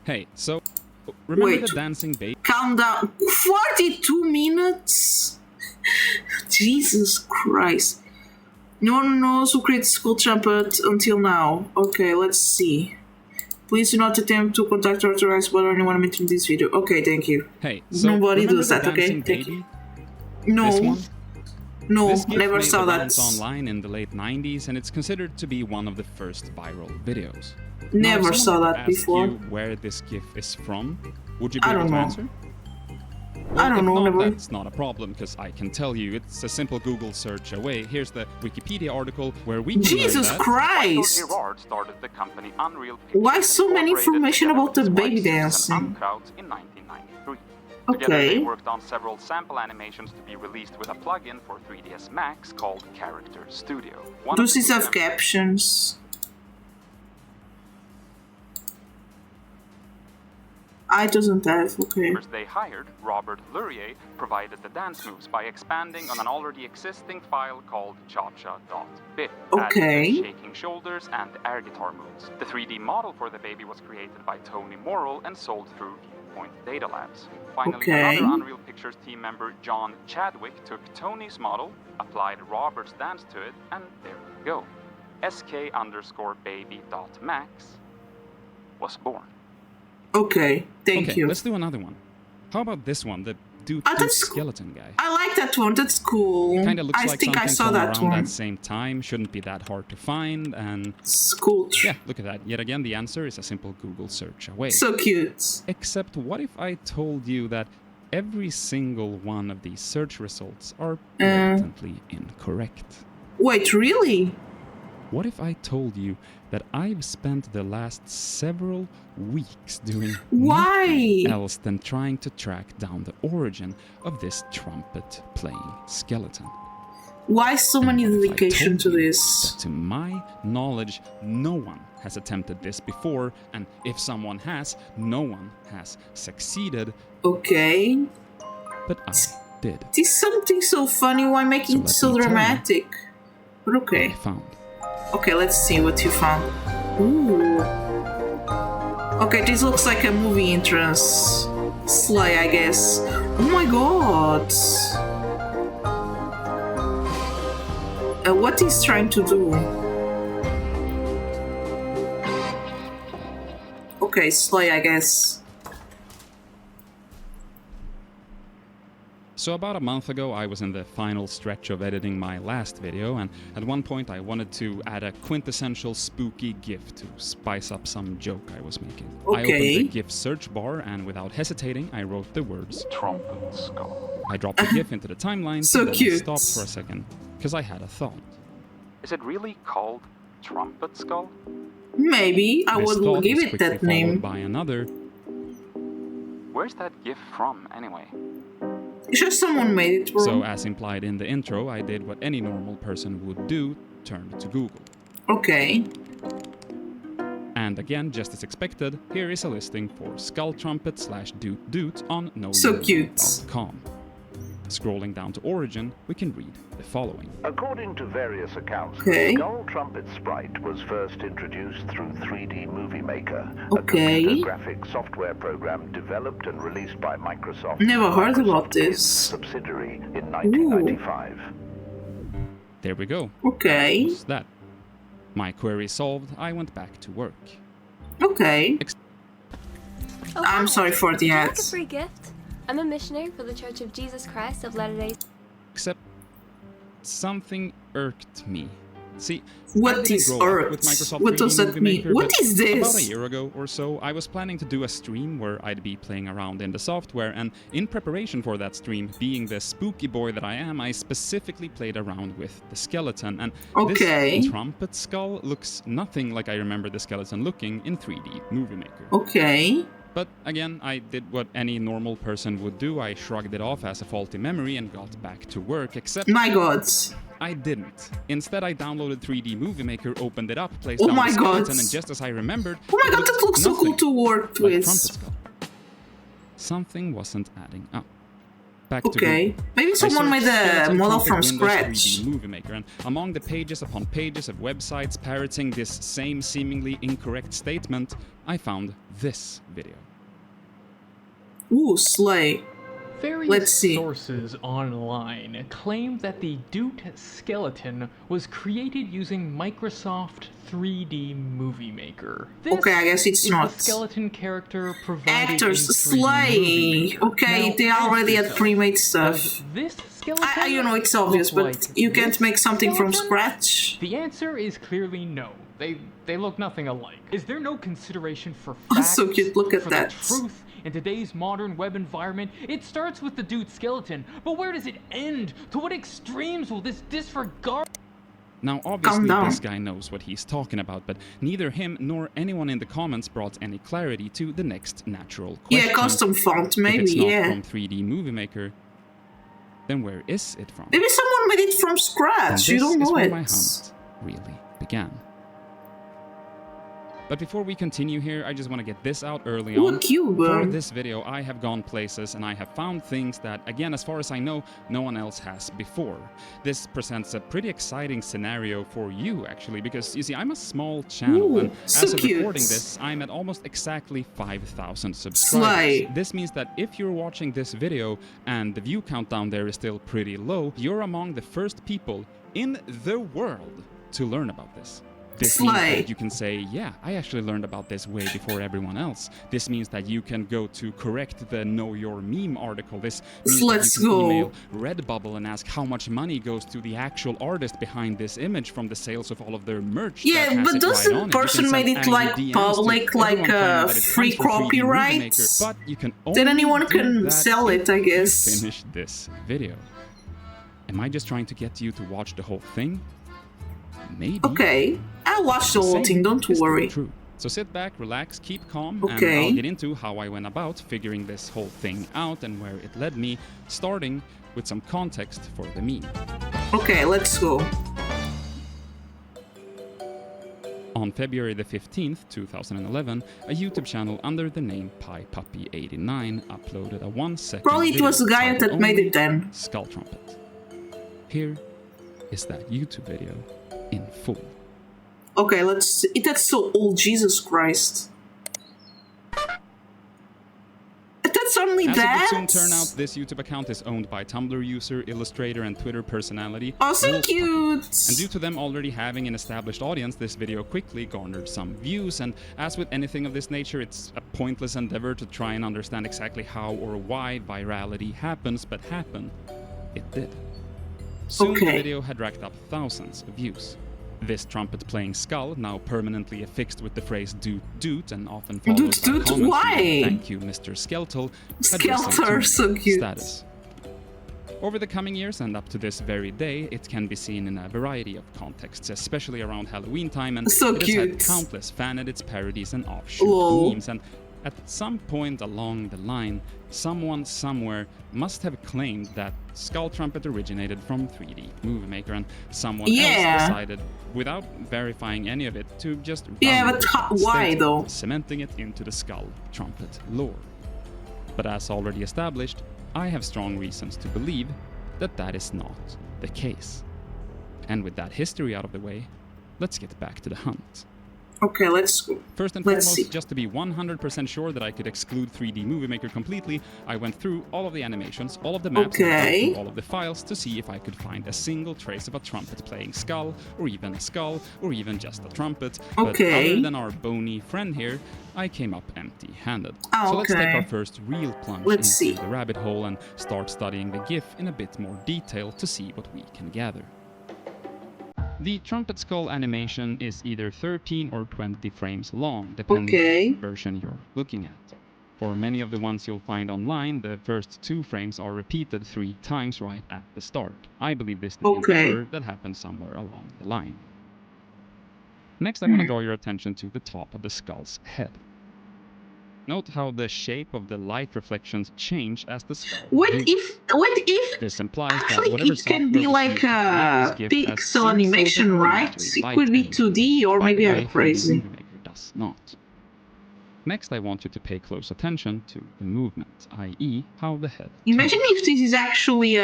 Hey, so remember Wait. the dancing baby? Calm down. 42 minutes? Jesus Christ. No one knows who created Skull Trumpet until now. Okay, let's see. Please do not attempt to contact or authorize whether anyone mentioned this video. Okay, thank you. Hey, so Nobody remember does the that, okay? dancing Thank baby? you. No. This one? No, This GIF never made saw the that. rounds online in the late 90s, and it's considered to be one of the first viral videos. Never now, if saw someone were that to ask before. you where this GIF is from, would you be I able don't to know. answer? I don't know, if not, never. that's not a problem, because I can tell you it's a simple Google search away. Here's the Wikipedia article where we can Jesus learn that Christ! Gerard started the company Unreal Why Pictures so many Incorporated information together about the with baby his wife dancing? Susan Unkraut in 1993. Together Okay. they worked on several sample animations to be released with a plugin for 3ds Max called Character Studio. One of Does the this have captions? I doesn't have, okay. members they hired, Robert Lurier, provided the dance moves by expanding on an already existing file called cha-cha.bit, Okay. adding the shaking shoulders and air guitar moves. The 3D model for the baby was created by Tony Morrill and sold through Viewpoint Data Labs. Finally, Okay. another Unreal Pictures team member, John Chadwick, took Tony's model, applied Robert's dance to it, and there we go. sk_baby.max was born. Okay, thank okay, you. let's do another one. How about this one, the dude that's skeleton guy? I like that one, that's cool. Kind of looks I like think something I saw from that around one. that same time. Shouldn't be that hard to find, and It's cool. yeah, look at that. Yet again, the answer is a simple Google search away. So cute. Except, what if I told you that every single one of these search results are blatantly incorrect? Wait, really? What if I Mm-hmm. told you that I've spent the last several weeks doing Why? nothing else than trying to track down the origin of this trumpet-playing skeleton? Why so many What if I dedication told to you this? that, to my knowledge, no one has attempted this before, and if someone has, no one has succeeded, Okay. but I did. It is something so funny, why making it let so me tell you dramatic? But okay. I found. Okay, let's see what you found. Ooh. Okay, this looks like a movie entrance. Slay, I guess. Oh my god. What he's trying to do? Okay, Slay, I guess. So about a month ago, I was in the final stretch of editing my last video, and at one point I wanted to add a quintessential spooky GIF to spice up some joke I was making. I opened Okay. the GIF search bar, and without hesitating, I wrote the words Trumpet skull. I dropped the GIF into the timeline, So and then I cute. stopped for a second, because I had a thought. Is it really called Trumpet Skull? Maybe I This would thought give was it quickly that followed name. by another. Where's that GIF from, anyway? It's just someone made it wrong. So as implied in the intro, I did what any normal person would do, turned to Google. Okay. And again, just as expected, here is a listing for skull trumpet / doot doot on So cute. knowyourdoot.com. Scrolling down to origin, we can read the following. According to various accounts, Okay. the Skull Trumpet sprite was first introduced through 3D Movie Maker, Okay. a computer graphic software program developed and released by Microsoft. Never heard about Microsoft this. Kids subsidiary in 1995. There we go. Okay. What's that? My query solved, I went back to work. Okay. Oh, I'm hi. sorry for the Would you like a ads. free gift? I'm a missionary for the Church of Jesus Christ of Latter-day. Except something irked me. See, What I didn't is grow up irked? with Microsoft What 3D does that Movie mean? Maker, What but is this? About a year ago or so, I was planning to do a stream where I'd be playing around in the software, and in preparation for that stream, being the spooky boy that I am, I specifically played around with the skeleton, and Okay. this trumpet skull looks nothing like I remember the skeleton looking in 3D Movie Maker. Okay. But again, I did what any normal person would do. I shrugged it off as a faulty memory and got back to work, except My god. I didn't. Instead, I downloaded 3D Movie Maker, opened it up, placed Oh down my the skeleton, God. and just as I remembered, Oh my it god, that looks so cool nothing to work like with. Trumpet Skull. Something wasn't adding up. back Okay. to Maybe I someone made searched a skeleton model trumpet from Windows scratch. 3D Movie Maker, and among the pages upon pages of websites parroting this same seemingly incorrect statement, I found this video. Ooh, slay. Various Let's see. sources online claim that the Doot skeleton was created using Microsoft 3D Movie Maker. This Okay, I guess it's is not. the skeleton character provided Actors, in 3D Movie slay. Maker. Okay, Now, they already had ask pre-made yourself, stuff. does this skeleton You know, it's obvious, look but like you can't this make something from skeleton? scratch. The answer is clearly no. They look nothing alike. Is there no consideration for Oh, facts? so cute, look at for that. The truth in today's modern web environment? It starts with the dude skeleton, but where does it end? To what extremes will this disregard? Now, obviously, down. this guy knows what he's talking about, but neither him nor anyone in the comments brought any clarity to the next natural question. Yeah, custom font, If maybe, it's not yeah. from 3D Movie Maker, then where is it from? Maybe someone made it from And scratch, you this don't is know where it. my hunt really began. But before we continue here, I just want to get this out early Ooh, on. a cube. For this video, I have gone places and I have found things that, again, as far as I know, no one else has before. This presents a pretty exciting scenario for you, actually, because, you see, I'm a small channel, Ooh, and so as of cute. recording this, I'm at almost exactly 5,000 subscribers. Slay. This means that if you're watching this video and the view count down there is still pretty low, you're among the first people in the world to learn about this. This means Slay. that you can say, yeah, I actually learned about this way before everyone else. This means that you can go to correct the Know Your Meme article. This means Let's that you can go. email Redbubble and ask how much money goes to the actual artist behind this image from the sales of all of their merch. that Yeah, has but it does right the on it. You can person send made it angry like DMs to public, like everyone claiming that it free comes from 3D Movie copyright? Maker, but you can Then only anyone do can that sell if it, I you guess. finish this video. Am I just trying to get you to watch the whole thing? Maybe. Okay, I'll watch the whole Same thing, don't is worry. true. So sit back, relax, keep calm, and Okay. I'll get into how I went about figuring this whole thing out and where it led me, starting with some context for the meme. Okay, let's go. On February the 15th, 2011, a YouTube channel under the name PiePuppy89 uploaded a 1-second Probably it video was the guy titled that made only it then. Skull Trumpet. Here is that YouTube video in full. Okay, let's see. That's so old, Jesus Christ. That's only As that? it would soon turn out, this YouTube account is owned by Tumblr user, illustrator, and Twitter personality Oh, so Wolf cute! Puppy. And due to them already having an established audience, this video quickly garnered some views, and as with anything of this nature, it's a pointless endeavor to try and understand exactly how or why virality happens, but happen, it did. Soon the Okay. video had racked up thousands of views. This trumpet-playing skull, now permanently affixed with the phrase "doot doot" and often followed Doot by doot, comments why? like, "Thank you, Mr. Skeletal," had risen Skeletor, to so cute. status. Over the coming years and up to this very day, it can be seen in a variety of contexts, especially around Halloween time, and So it has had cute. countless fan edits, parodies, and offshoot Lol. memes. And at some point along the line, someone somewhere must have claimed that Skull Trumpet originated from 3D Movie Maker, and someone Yeah. else decided, without verifying any of it, to just Yeah, run but with that why, statement, though? cementing it into the Skull Trumpet lore. But as already established, I have strong reasons to believe that that is not the case. And with that history out of the way, let's get back to the hunt. Okay, let's go. First and Let's foremost, see. just to be 100% sure that I could exclude 3D Movie Maker completely, I went through all of the animations, all of the maps, and Okay. went through all of the files to see if I could find a single trace of a trumpet-playing skull, or even a skull, or even just a trumpet. But Okay. other than our bony friend here, I came up empty-handed. Oh, So let's take okay. our first real plunge Let's into see. the rabbit hole and start studying the GIF in a bit more detail to see what we can gather. The trumpet skull animation is either 13 or 20 frames long, depending Okay. on the version you're looking at. For many of the ones you'll find online, the first 2 frames are repeated 3 times right at the start. I believe this to be Okay. an error that happened somewhere along the line. Next, I want to draw your attention to the top of the skull's head. Note how the shape of the light reflections change as the skull What moves. if This implies that actually whatever it can software be was like used to create a this GIF has pixel some sort animation, of right? rudimentary It light could be engine. 2D or By maybe the I'm way, 3D crazy. Movie Maker does not. Next, I want you to pay close attention to the movement, i.e. how the head Imagine turns. if this is actually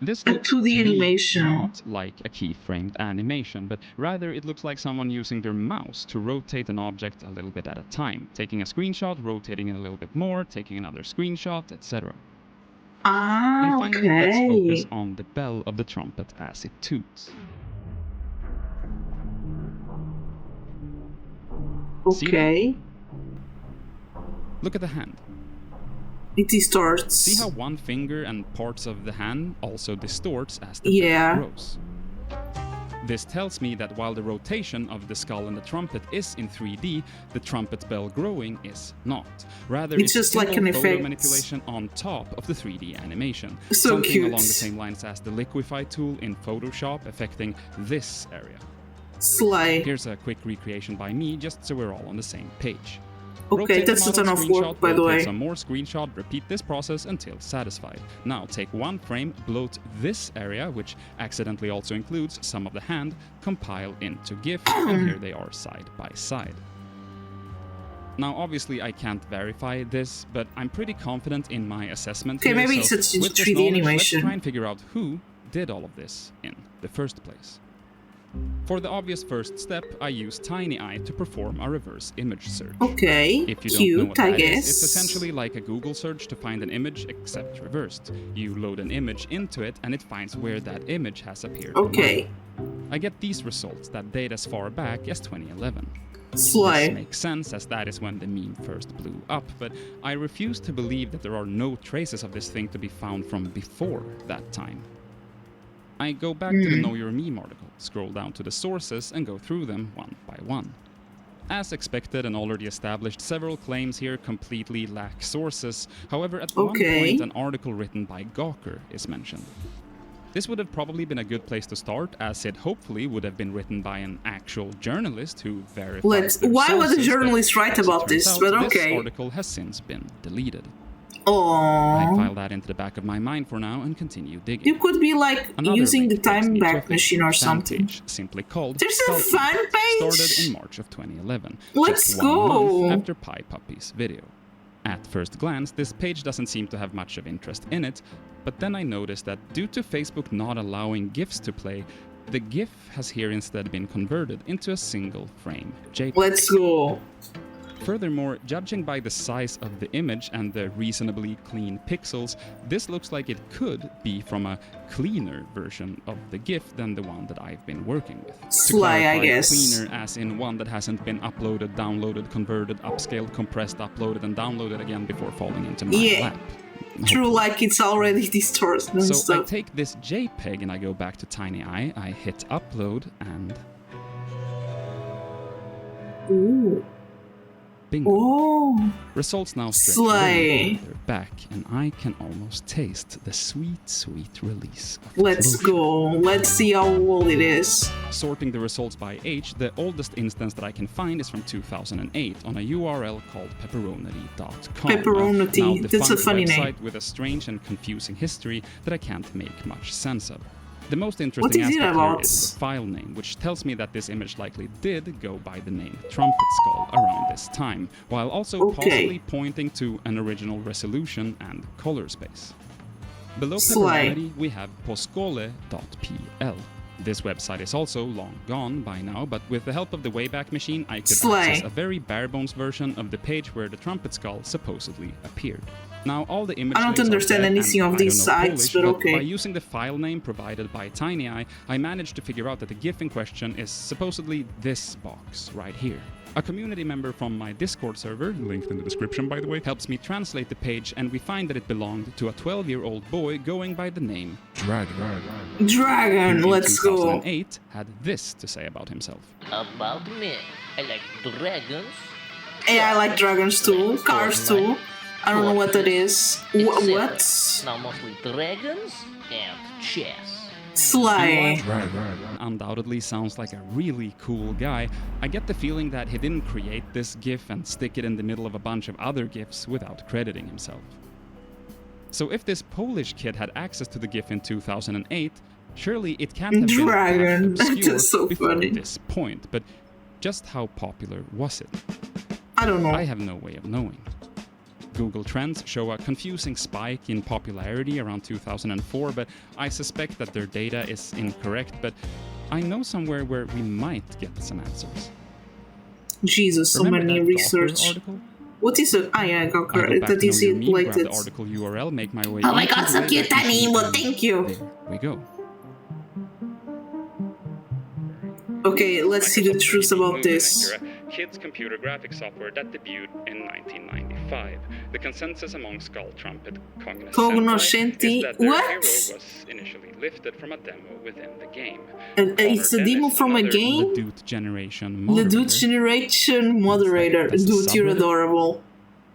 This a looks 2D to me animation. not like a keyframed animation, but rather it looks like someone using their mouse to rotate an object a little bit at a time, taking a screenshot, rotating it a little bit more, taking another screenshot, etc. And Ah, finally, let's focus okay. on the bell of the trumpet as it toots. See that? Okay. Look at the hand. It distorts. See how one finger and parts of the hand also distorts as the Yeah. bell grows. This tells me that while the rotation of the skull and the trumpet is in 3D, the trumpet bell growing is not. Rather, It's just like an photo effect. manipulation on top of the 3D animation. So Something cute. along the same lines as the liquify tool in Photoshop affecting this area. Slay. Here's a quick recreation by me, just so we're all on the same page. Okay, Rotate the that's a model, ton of screenshot, work, by the rotate way. some more screenshot, repeat this process until satisfied. Now take one frame, bloat this area, which accidentally also includes some of the hand, compile into GIF, and here they are side by side. Now obviously I can't verify this, but I'm pretty confident in my assessment Okay, here, maybe so it's a with this 3D knowledge, animation. Let's try and figure out who did all of this in the first place. For the obvious first step, I use TinyEye to perform a reverse image search. Okay, If you don't know what cute, I that guess. is, it's essentially like a Google search to find an image, except reversed. You load an image into it, and it finds where that image has appeared Okay, online. I get these results that date as far back as 2011. This slay. makes sense, as that is when the meme first blew up, but I refuse to believe that there are no traces of this thing to be found from before that time. I go back to the Know Your Meme article, scroll down to the sources, and go through them one by one. As expected and already established, several claims here completely lack sources. However, at one Okay. point, an article written by Gawker is mentioned. This would have probably been a good place to start, as it hopefully would have been written by an actual journalist who verified their Why would the sources, journalist but write as it about turns this? out, But This okay. article has since been deleted. I Oh, file that into the back of my mind for now and continue digging. you could be like Another using the link takes time me to a back machine or fan something. page, simply called There's a Skull fan Pig, page? started in March of 2011, Let's just 1 go. month after Pie Puppy's video. At first glance, this page doesn't seem to have much of interest in it, but then I noticed that due to Facebook not allowing GIFs to play, the GIF has here instead been converted into a single frame JPEG. Let's go. Furthermore, judging by the size of the image and the reasonably clean pixels, this looks like it could be from a cleaner version of the GIF than the one that I've been working with. Slay, I guess. Cleaner as in one that hasn't been uploaded, downloaded, converted, upscaled, compressed, uploaded, and downloaded again before falling into my Yeah. lap. True, like it's already distorted and So I stuff. take this JPEG and I go back to TinyEye, I hit upload, and Ooh. bingo. Oh. Results now stretch Slay. way further back, and I can almost taste the sweet, sweet release of Let's closure. go. Let's see how old it is. Sorting the results by age, the oldest instance that I can find is from 2008 on a URL called pepperonity.com. Pepperonity, Now that's a defunct funny name. website with a strange and confusing history that I can't make much sense of. The most What interesting is it aspect about? here is the file name, which tells me that this image likely did go by the name Trumpet Skull around this time, while also Okay. possibly pointing to an original resolution and color space. Below Slay. Pepperoni, we have poscole.pl. This website is also long gone by now, but with the help of the Wayback Machine, I could Slay. access a very bare-bones version of the page where the trumpet skull supposedly appeared. Now, all the image I don't links are understand dead, anything and of I these don't know sites, Polish, but okay. by using the file name provided by TinyEye, I managed to figure out that the GIF in question is supposedly this box right here. A community member from my Discord server, linked in the description by the way, helps me translate the page, and we find that it belonged to a 12-year-old boy going by the name Dragon, who in let's go. 2008 had this to say about himself. About me, I like dragons. Hey, I like dragons too. Cars too. I don't know what that is. What? Now mostly dragons and chess. Slay. Undoubtedly sounds like a really cool guy. I get the feeling that he didn't create this GIF and stick it in the middle of a bunch of other GIFs without crediting himself. So if this Polish kid had access to the GIF in 2008, surely it can't have been Dragon. that obscure That's so before funny. this point. But just how popular was it? I don't know. I have no way of knowing. Google Trends show a confusing spike in popularity around 2004, but I suspect that their data is incorrect, but I know somewhere where we might get some answers. Jesus, so Remember many that research. Gawker article? What is it? Ah, yeah, I go Gawker. back That to is know it, your meme, like grab the that. article URL, make my way Oh my into god, the so Wayback cute, that Machine, emo, and thank you. There we go. Okay, let's see the truth about this. A kids' computer graphics software that debuted in 1995. The consensus among Skull Trumpet Cognoscenti? is that their What? hero was initially lifted from a demo within the game. It's a demo from a game? Ledoux Generation The moderator. Dude Generation moderator. That's a Dude, you're subreddit? adorable.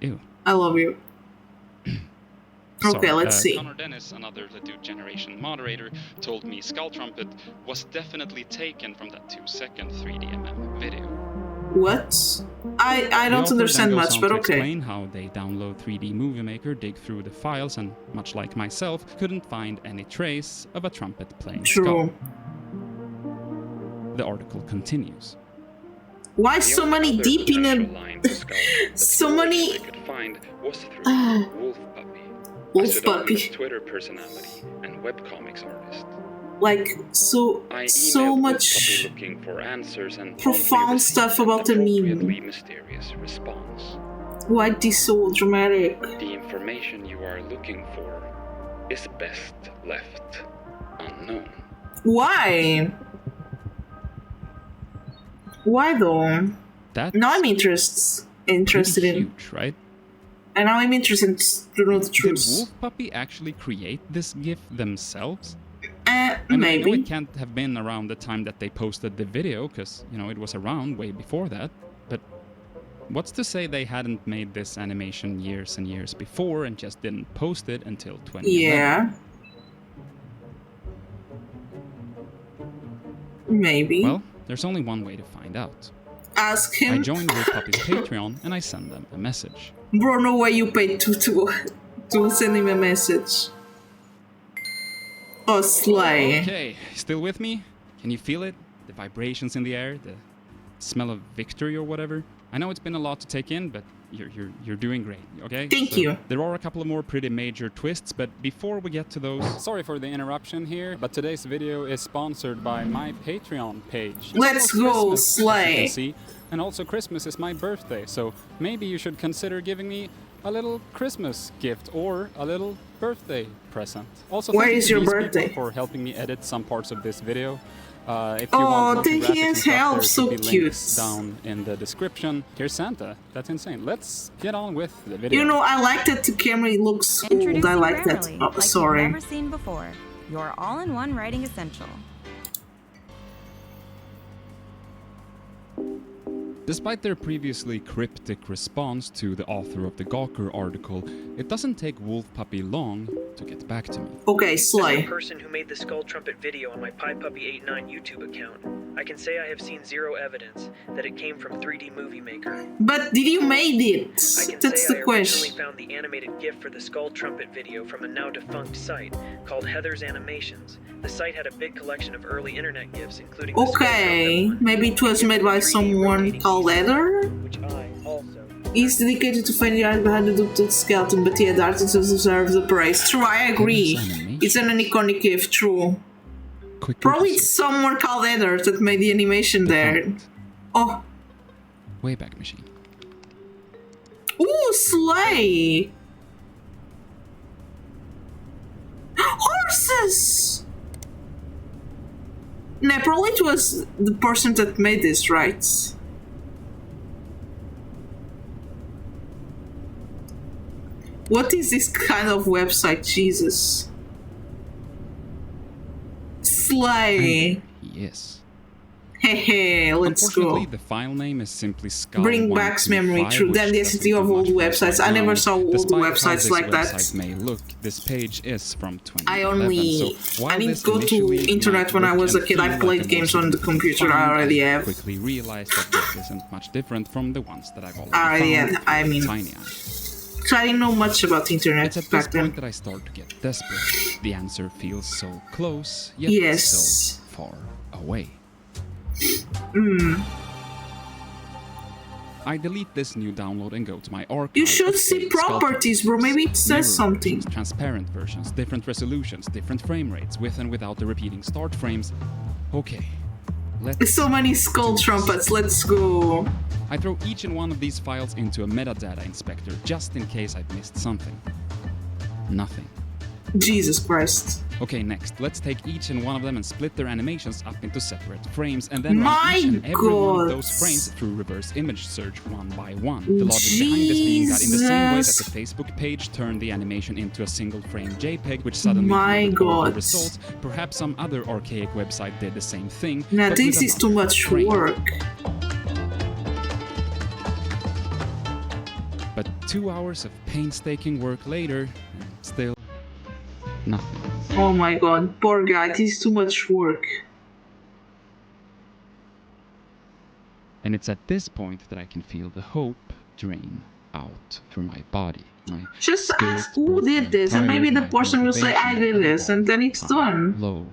Ew. I love you. Okay, let's see. Connor Dennis, another Ledoux Generation moderator, told me Skull Trumpet was definitely taken from that 2-second 3DMM video. What? I The don't author understand then goes much, on but to okay. explain how they download 3D Movie Maker, dig through the files, and much like myself, couldn't find any trace of a trumpet playing True. skull. The article continues. Why The so only many other deep in potential a... line to Skull that So the many- source I could find was through Wolf Puppy, a Wolf pseudonymous Puppy. Twitter personality and webcomics artist. Like, so I so emailed much... Wolf Puppy looking for answers and profound promptly received stuff an about the meme. appropriately mysterious response. Why this so dramatic? The information you are looking for is best left unknown. Why? Why though? That's Now I'm interested pretty in... huge, right? And now I'm interested to know the Did truth. Wolf Puppy actually create this GIF themselves? I mean, I know Maybe. it can't have been around the time that they posted the video, because, you know, it was around way before that. But what's to say they hadn't made this animation years and years before and just didn't post it until 2011? Yeah. Maybe. Well, there's only one way to find out. Ask I him. joined Wolf Puppy's Patreon and I send them a message. Bro, no way you paid to send him a message. Oh, slay. Okay, still with me? Can you feel it? The vibrations in the air, the smell of victory or whatever? I know it's been a lot to take in, but you're doing great, okay? Thank you. There are a couple of more pretty major twists, but before we get to those... Sorry for the interruption here, but today's video is sponsored by my Patreon page. It's Let's almost go, Christmas, as you slay. can see, and also Christmas is my birthday, so maybe you should consider giving me a little Christmas gift or a little birthday present. Also, Where thank you is to your these people birthday? for helping me edit some parts of this video. If you Oh, want lots of thank graphics you and as stuff, hell, there so should be cute. links down in the description. Here's Santa. That's insane. Let's get on with the video. You know, I like that the camera looks old. Introducing I like that. Grammarly, Oh, like sorry. you've never seen before. Your all-in-one writing essential. Despite their previously cryptic response to the author of the Gawker article, it doesn't take Wolf Puppy long to get back to me. Okay, As slay. a person who made the Skull Trumpet video on my PiePuppy89 YouTube account, I can say I have seen zero evidence that it came from 3D Movie Maker. But did you made it? I can That's say the I question. originally found the animated GIF for the Skull Trumpet video from a now defunct site called Heather's Animations. The site had a big collection of early internet GIFs, including the Skull Okay, Trumpet one, maybe it was made by 3D someone rotating called Heather? which I also... He's dedicated to finding the art behind the duplicate skeleton, but he had artists to deserve the praise. True, I agree. It's an iconic gift, true. Quick Probably Google it's someone called Heather that made the animation there. search. Oh, Wayback Machine. ooh, slay! Horses! Nah, probably it was the person that made this, right? What is this kind of website, Jesus? Slay! Yes. Hehe, let's Unfortunately, go. the file name is simply Skull Bring back memory, true. Then the density of old websites. I never saw old websites like that. May look, this page is from 2011. I only... so while I didn't this go to initially internet might when I look was a and kid. I feel played like a games more on the simple computer. I file, already have. quickly realized that this isn't much different from the ones that I've already I already found. had, I mean... Tiny Eye. So I didn't know much about the internet It's at this back then. point that I start to get desperate. The answer feels so close, yet Yes. so far away. I delete this new download and go to my archive. You should of see saved properties, sculpture bro. Maybe it versions, says mirror something. versions, transparent versions, different resolutions, different frame rates, with and without the repeating start frames. Okay, let's... So many skull trumpets, let's go. I throw each and one of these files into a metadata inspector, just in case I've missed something. Nothing. Jesus Christ. Okay, next, let's take each and one of them and split their animations up into separate frames, and then My run each and every one of God. those frames through reverse image search one by one. The logic behind this being that in the same way that Jesus. the Facebook page turned the animation into a single frame JPEG, which suddenly My yielded all the God. results, perhaps some other archaic website did the same thing. Nah, but this with is too another much frame. work. But 2 hours of painstaking work later, and still nothing. Oh my god, poor guy, this is too much work. And it's at this point that I can feel the hope drain out through my body. My Just spirit ask who broken, did this, and tired, maybe the my person will say I motivation did this, and then it's done. low.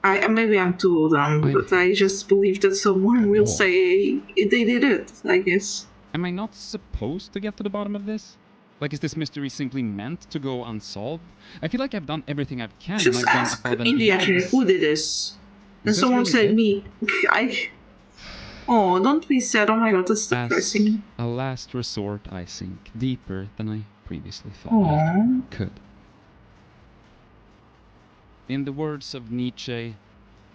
Maybe I'm too dumb, but I just believe that someone will say they did it, I guess. Am I not supposed to get to the bottom of this? Like, is this mystery simply meant to go unsolved? I feel like I've done everything I can. Just and I've done ask above and in the beyond. internet who did this. And Is this someone really said it? me. Oh, don't be sad. Oh my god, that's As depressing. a last resort, I sink deeper than I previously thought Aww. I could. In the words of Nietzsche,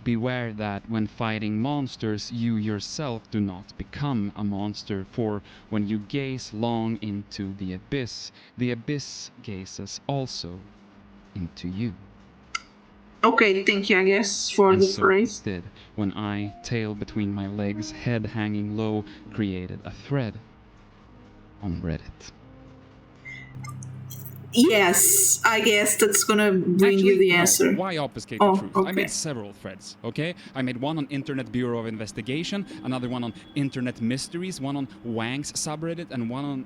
beware that when fighting monsters, you yourself do not become a monster, for when you gaze long into the abyss gazes also into you. Okay, thank you, I guess, for And the so phrase. it did, when I, tail between my legs, head hanging low, created a thread on Reddit. Yes, I guess that's gonna bring you the no, answer. Why obfuscate Oh, the truth? okay. I made several threads, okay? I made one on Internet Bureau of Investigation, another one on Internet Mysteries, one on Wang's subreddit, and one on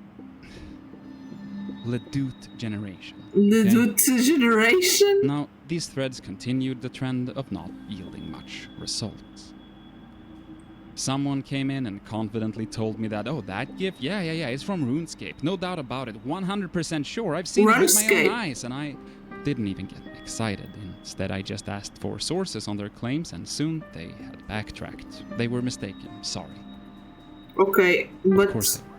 Ledoute Generation. The okay? Doot generation? Now, these threads continued the trend of not yielding much results. Someone came in and confidently told me that, oh, that GIF, yeah, it's from RuneScape. No doubt about it, 100% sure. I've seen it with my RuneScape. own eyes, and I didn't even get excited. Instead, I just asked for sources on their claims, and soon they had backtracked. They were mistaken. Sorry. Okay, but... Of course they were.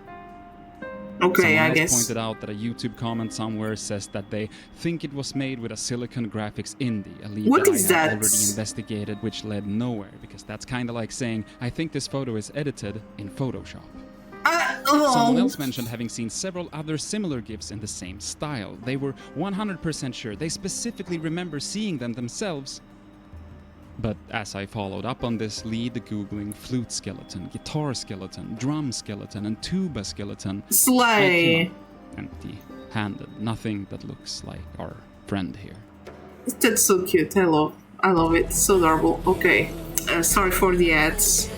Okay, Someone I else guess. pointed out that a YouTube comment somewhere says that they think it was made with a Silicon Graphics indie, a lead What that is I had that? already investigated, which led nowhere, because that's kind of like saying, I think this photo is edited in Photoshop. Someone else mentioned having seen several other similar GIFs in the same style. They were 100% sure. They specifically remember seeing them themselves. But as I followed up on this lead, googling flute skeleton, guitar skeleton, drum skeleton, and tuba skeleton, I Slay. came up empty-handed. Nothing that looks like our friend here. That's so cute. I love it. So adorable. Okay. Sorry for the ads.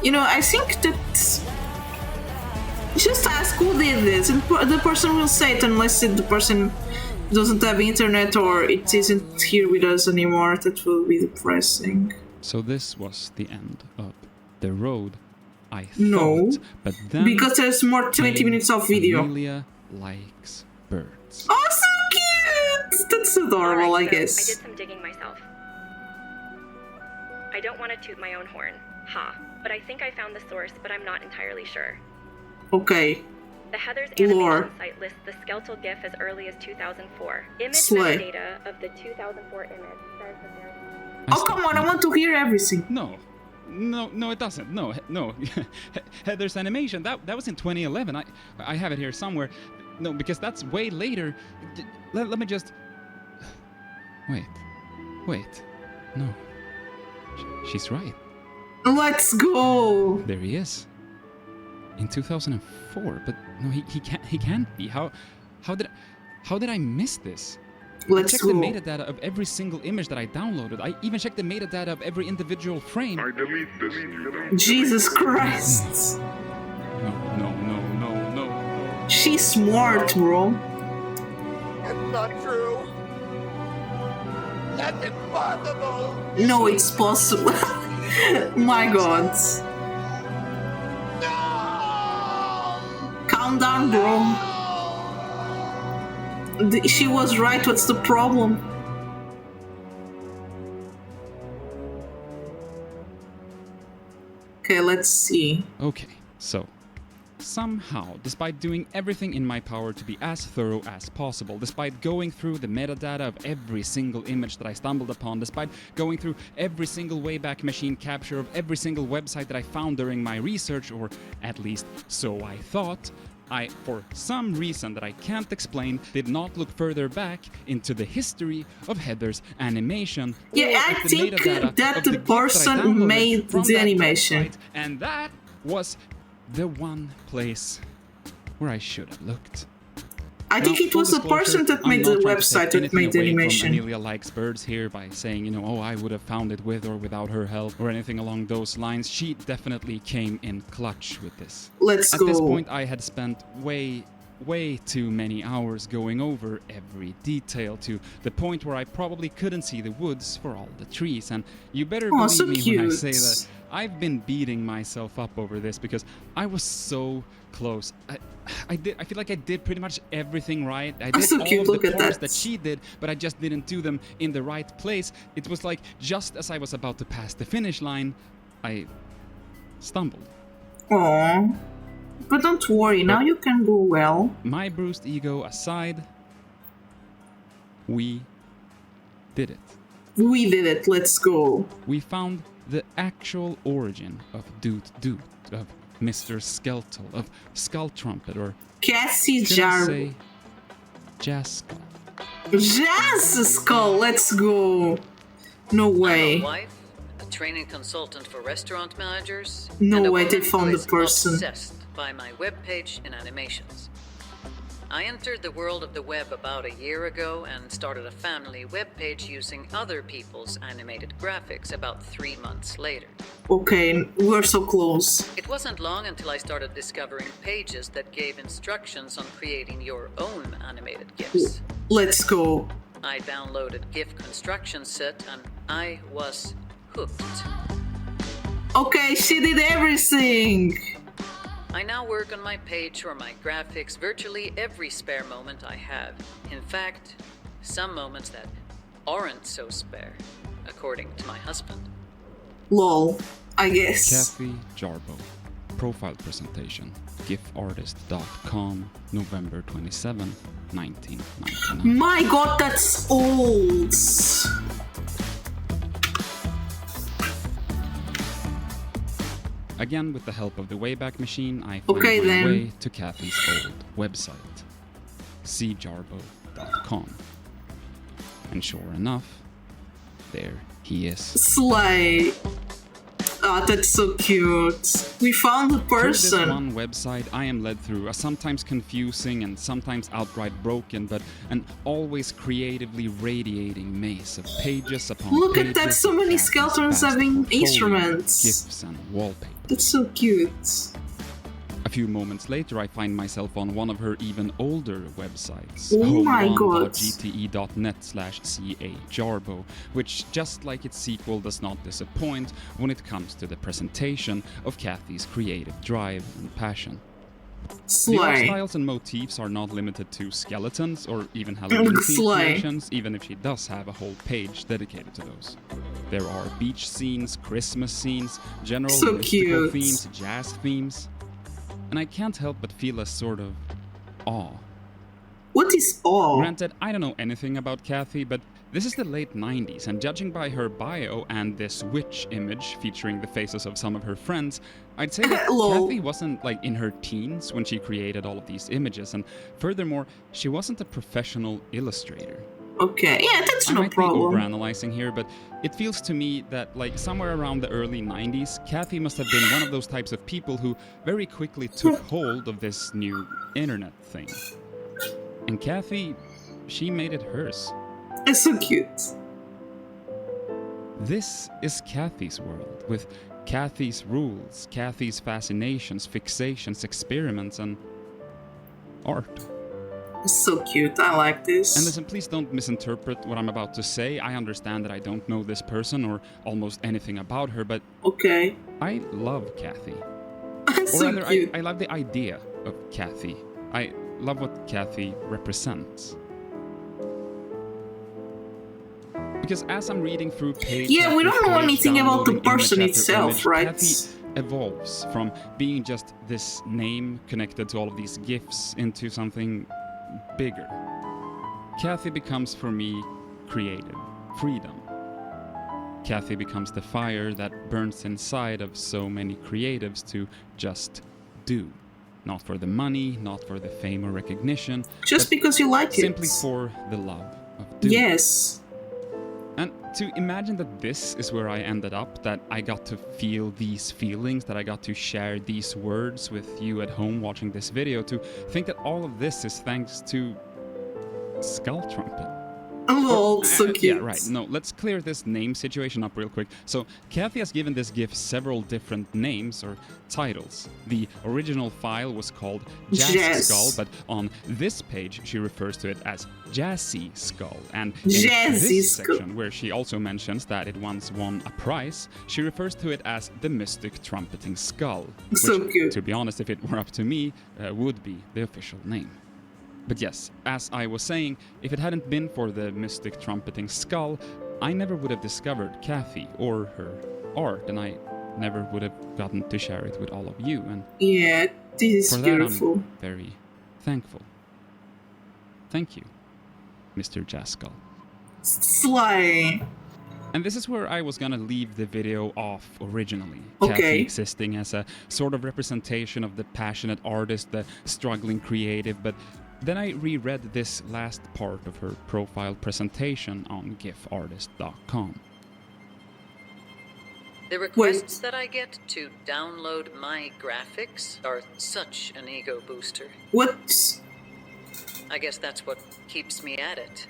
You know, I think that... Just ask who did this, and the person will say it unless the person doesn't have internet or it isn't here with us anymore. That will be depressing. So this was the end of the road, I thought. No, but then because there's more 20 came minutes of video. Amelia likes birds. Oh, so cute! That's adorable, I guess. I did some digging myself. I don't want to toot my own horn, but I think I found the source, but I'm not entirely sure. Okay. The Heather's Lore. animation site lists the skeletal GIF as early as 2004. Image Slay. metadata of the 2004 image says that there... Oh, come on, I want to hear everything. No, it doesn't. No. Heather's animation, that was in 2011. I have it here somewhere. No, because that's way later. Let me just... Wait. No. She's right. Let's go. There he is. In 2004, but no, he can't be. How did I miss this? Let's I checked go. the metadata of every single image that I downloaded. I even checked the metadata of every individual frame. I delete this. Jesus Christ. No. She's smart, bro. It's not true. That's impossible! No, it's possible. My god. Calm down, bro. She was right, what's the problem? Okay, let's see. Okay, so somehow, despite doing everything in my power to be as thorough as possible, despite going through the metadata of every single image that I stumbled upon, despite going through every single Wayback Machine capture of every single website that I found during my research, or at least so I thought, I, for some reason that I can't explain, did not look further back into the history of Heather's animation. Yeah, I think that the person made the animation. Website, and that was the one place where I should have looked. I think it was the person that made the website that made the animation. Amelia Likes Birds here by saying, you know, oh, I would have found it with or without her help or anything along those lines. She definitely came in clutch with this. Let's go. At this point, I had spent way too many hours going over every detail to the point where I probably couldn't see the woods for all the trees. And you better believe me when I say that I've been beating myself up over this because I was so close. I feel like I did pretty much everything right. I did all of the parts that she did, but I just didn't do them in the right place. It was like just as I was about to pass the finish line, I stumbled. Aww. But don't worry, now you can go well. My bruised ego aside, we did it. We did it, let's go. We found the actual origin of Doot Doot, of Mr. Skeletal, of Skull Trumpet, or Cassie Jarbo. Jaska. Jazz Skull, let's go. No way. I'm a wife, a training consultant for restaurant managers. No way they found the person. Obsessed by my webpage and animations. I entered the world of the web about a year ago and started a family webpage using other people's animated graphics about 3 months later. Okay, we're so close. It wasn't long until I started discovering pages that gave instructions on creating your own animated GIFs. Let's go. I downloaded GIF construction set and I was hooked. Okay, she did everything! I now work on my page or my graphics virtually every spare moment I have. In fact, some moments that aren't so spare, according to my husband. Lol, I guess. Kathy Jarbo. Profile presentation. gifartist.com, November 27, 1999. My god, that's old! Again, with the help of the Wayback Machine, I found my way to Kathy's old website, cjarbo.com. And sure enough, there he is. Slay! Ah, that's so cute. We found the person. Through this one website, I am led through a sometimes confusing and sometimes outright broken, but an always creatively radiating maze of pages upon Look pages. at that, so many skeletons having instruments. GIFs and wallpaper. That's so cute. A few moments later, I find myself on one of her even older websites, oh my god, gte.net/cajarbo, which, just like its sequel, does not disappoint when it comes to the presentation of Kathy's creative drive and passion. Slay. The art styles and motifs are not limited to skeletons or even Halloween-themed creations, even if she does have a whole page dedicated to those. There are beach scenes, Christmas scenes, general mystical themes, jazz themes. And I can't help but feel a sort of awe. What is awe? Granted, I don't know anything about Kathy, but this is the late 90s, and judging by her bio and this witch image featuring the faces of some of her friends, I'd say that Kathy wasn't like in her teens when she created all of these images, and furthermore, she wasn't a professional illustrator. Okay, yeah, that's no problem. I might be overanalyzing here, but it feels to me that, like, somewhere around the early 90s, Kathy must have been one of those types of people who very quickly took hold of this new internet thing. And Kathy, she made it hers. It's so cute. This is Kathy's world, with Kathy's rules, Kathy's fascinations, fixations, experiments, and art. So cute. I like this. And listen, please don't misinterpret what I'm about to say. I understand that I don't know this person or almost anything about her, but okay. I love Kathy. So or rather, cute. I love the idea of Kathy. I love what Kathy represents. Because as I'm reading through page Yeah, we don't know page, anything about the downloading person image after itself, image, right? Kathy evolves from being just this name connected to all of these gifts into something bigger. Kathy becomes for me creative, freedom. Kathy becomes the fire that burns inside of so many creatives to just do. Not for the money, not for the fame or recognition. Just because you like simply it. for the love of doing. Yes. And to imagine that this is where I ended up, that I got to feel these feelings, that I got to share these words with you at home watching this video, to think that all of this is thanks to Skull Trumpet. Oh, so cute. Yeah, right. No, let's clear this name situation up real quick. So, Kathy has given this gift several different names or titles. The original file was called Jazz Skull, but on this page she refers to it as Jazzy Skull. And in this section, where she also mentions that it once won a prize, she refers to it as the Mystic Trumpeting Skull. So which, cute. to be honest, if it were up to me, would be the official name. But yes, as I was saying, if it hadn't been for the Mystic Trumpeting Skull, I never would have discovered Kathy or her art, and I never would have gotten to share it with all of you. And yeah, this is for beautiful. that, I'm very thankful. Thank you, Mr. Jaskull. Slay. And this is where I was gonna leave the video off originally. Okay. Kathy existing as a sort of representation of the passionate artist, the struggling creative, but then I reread this last part of her profile presentation on gifartist.com. The requests that I get to download my graphics are such an ego booster. What? I guess that's what keeps me at it.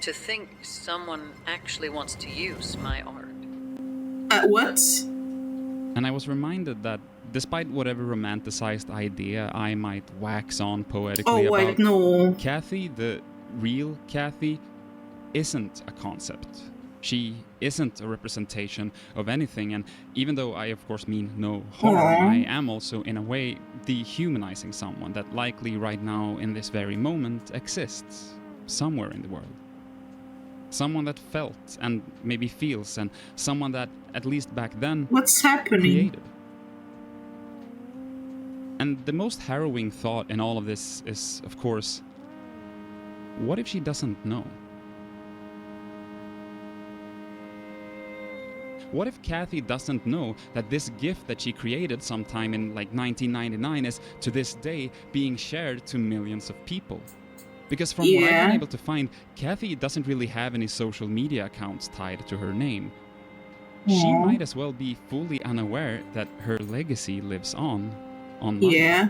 To think someone actually wants to use my art. What? And I was reminded that despite whatever romanticized idea I might wax on poetically about, no. Kathy, the real Kathy, isn't a concept. She isn't a representation of anything, and even though I of course mean no harm, I am also in a way dehumanizing someone that likely right now in this very moment exists somewhere in the world. Someone that felt and maybe feels, and someone that at least back then what's happening? Created. And the most harrowing thought in all of this is, of course, what if she doesn't know? What if Kathy doesn't know that this gift that she created sometime in like 1999 is to this day being shared to millions of people? Because from what I've been able to find, Kathy doesn't really have any social media accounts tied to her name. She might as well be fully unaware that her legacy lives on online. Yeah.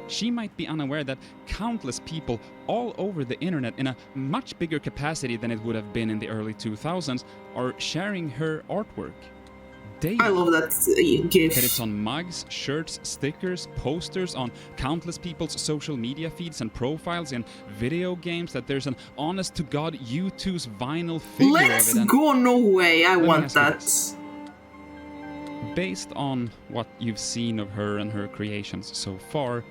She might be unaware that countless people all over the internet in a much bigger capacity than it would have been in the early 2000s are sharing her artwork daily. I love that gift. That it's on mugs, shirts, stickers, posters, on countless people's social media feeds and profiles, in video games, that there's an honest-to-God U2's vinyl figure Let's of it. go, no way, I want that. Based on what you've seen of her and her creations so far,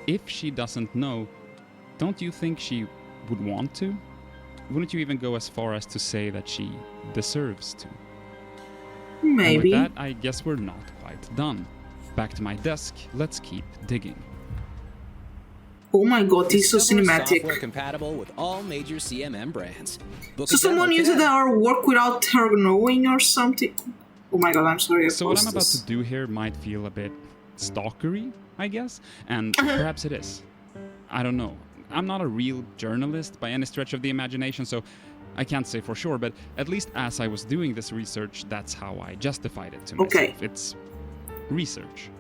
if she doesn't know, don't you think she would want to? Wouldn't you even go as far as to say that she deserves to? Maybe. And with that, I guess we're not quite done. Back to my desk, let's keep digging. Oh my god, he's so cinematic. Software compatible with all major CMM brands. Book So someone used our work without her knowing or something? Oh my god, I'm sorry. So what I'm about to do here might feel a bit stalkery, I guess, and perhaps it is. I don't know. I'm not a real journalist by any stretch of the imagination, so I can't say for sure, but at least as I was doing this research, that's how I justified it to myself. Okay. It's research.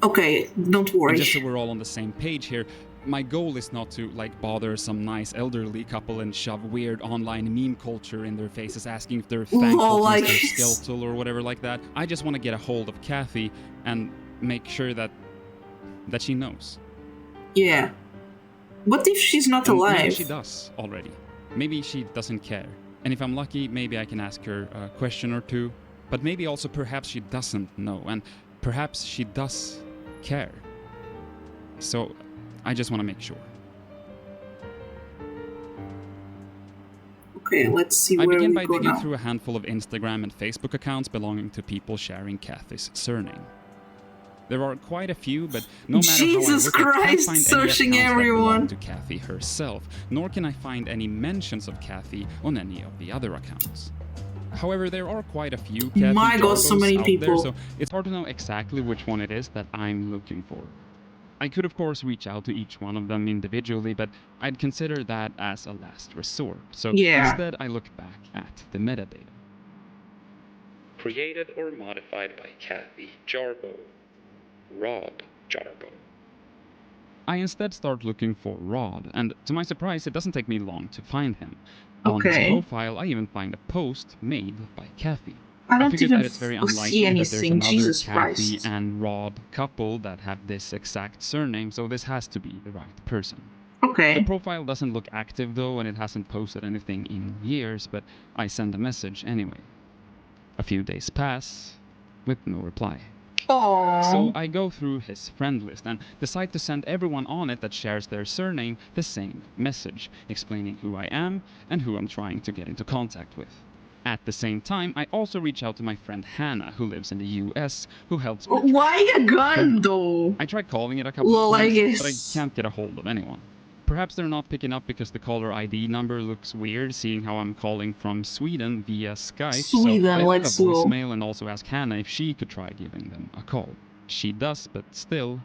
Okay, don't worry. And just so we're all on the same page here, my goal is not to bother some nice elderly couple and shove weird online meme culture in their faces asking if they're thankful for their skeletal or whatever like that. I just want to get a hold of Kathy and make sure that that she knows. Yeah. What if she's not And alive? maybe she does already. Maybe she doesn't care. And if I'm lucky, maybe I can ask her a question or two. But maybe also perhaps she doesn't know. And perhaps she does care. So I just want to make sure. Okay, let's see I where began we by go digging now. through a handful of Instagram and Facebook accounts belonging to people sharing Kathy's surname. There are quite a few, but no matter Jesus how I look, I can't Christ, find searching any accounts that everyone. belong to Kathy herself, nor can I find any mentions of Kathy on any of the other accounts. However, there are quite a few Kathy My God, so Jarbos many out people. there, so it's hard to know exactly which one it is that I'm looking for. I could of course reach out to each one of them individually, but I'd consider that as a last resort. So Yeah. instead I look back at the metadata. Created or modified by Kathy Jarbo. Rod Jarbo. I instead start looking for Rod, and to my surprise it doesn't take me long to find him. On his Okay. profile I even find a post made by Kathy. I don't figured even that it's very see unlikely that there's anything. another Jesus Kathy Christ. and Rod couple that have this exact surname, so this has to be the right person. Okay. The profile doesn't look active though, and it hasn't posted anything in years, but I send a message anyway. A few days pass, with no reply. Aww. So I go through his friend list and decide to send everyone on it that shares their surname the same message, explaining who I am and who I'm trying to get into contact with. At the same time, I also reach out to my friend Hannah, who lives in the US, who helps me. Why a gun, though? I tried calling it a couple Lol, of I times, but I guess. can't get a hold of anyone. Perhaps they're not picking up because the caller ID number looks weird, seeing how I'm calling from Sweden via Skype. Sweden, so I leave a let's go. voicemail and also ask Hannah if she could try giving them a call. She does, but still,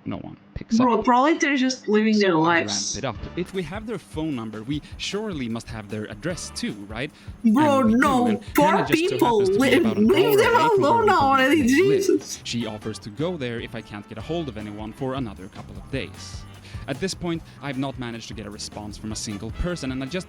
no one picks Bro, up. probably they're just living their So I lives. ramp it up. If we have their phone number, we surely must have their address too, right? Bro, And we do, no, and poor Hannah just so people. happens to be about an Leave hour them away from where alone we believe already, they live. Jesus. She offers to go there if I can't get a hold of anyone for another couple of days. At this point, I've not managed to get a response from a single person, and I just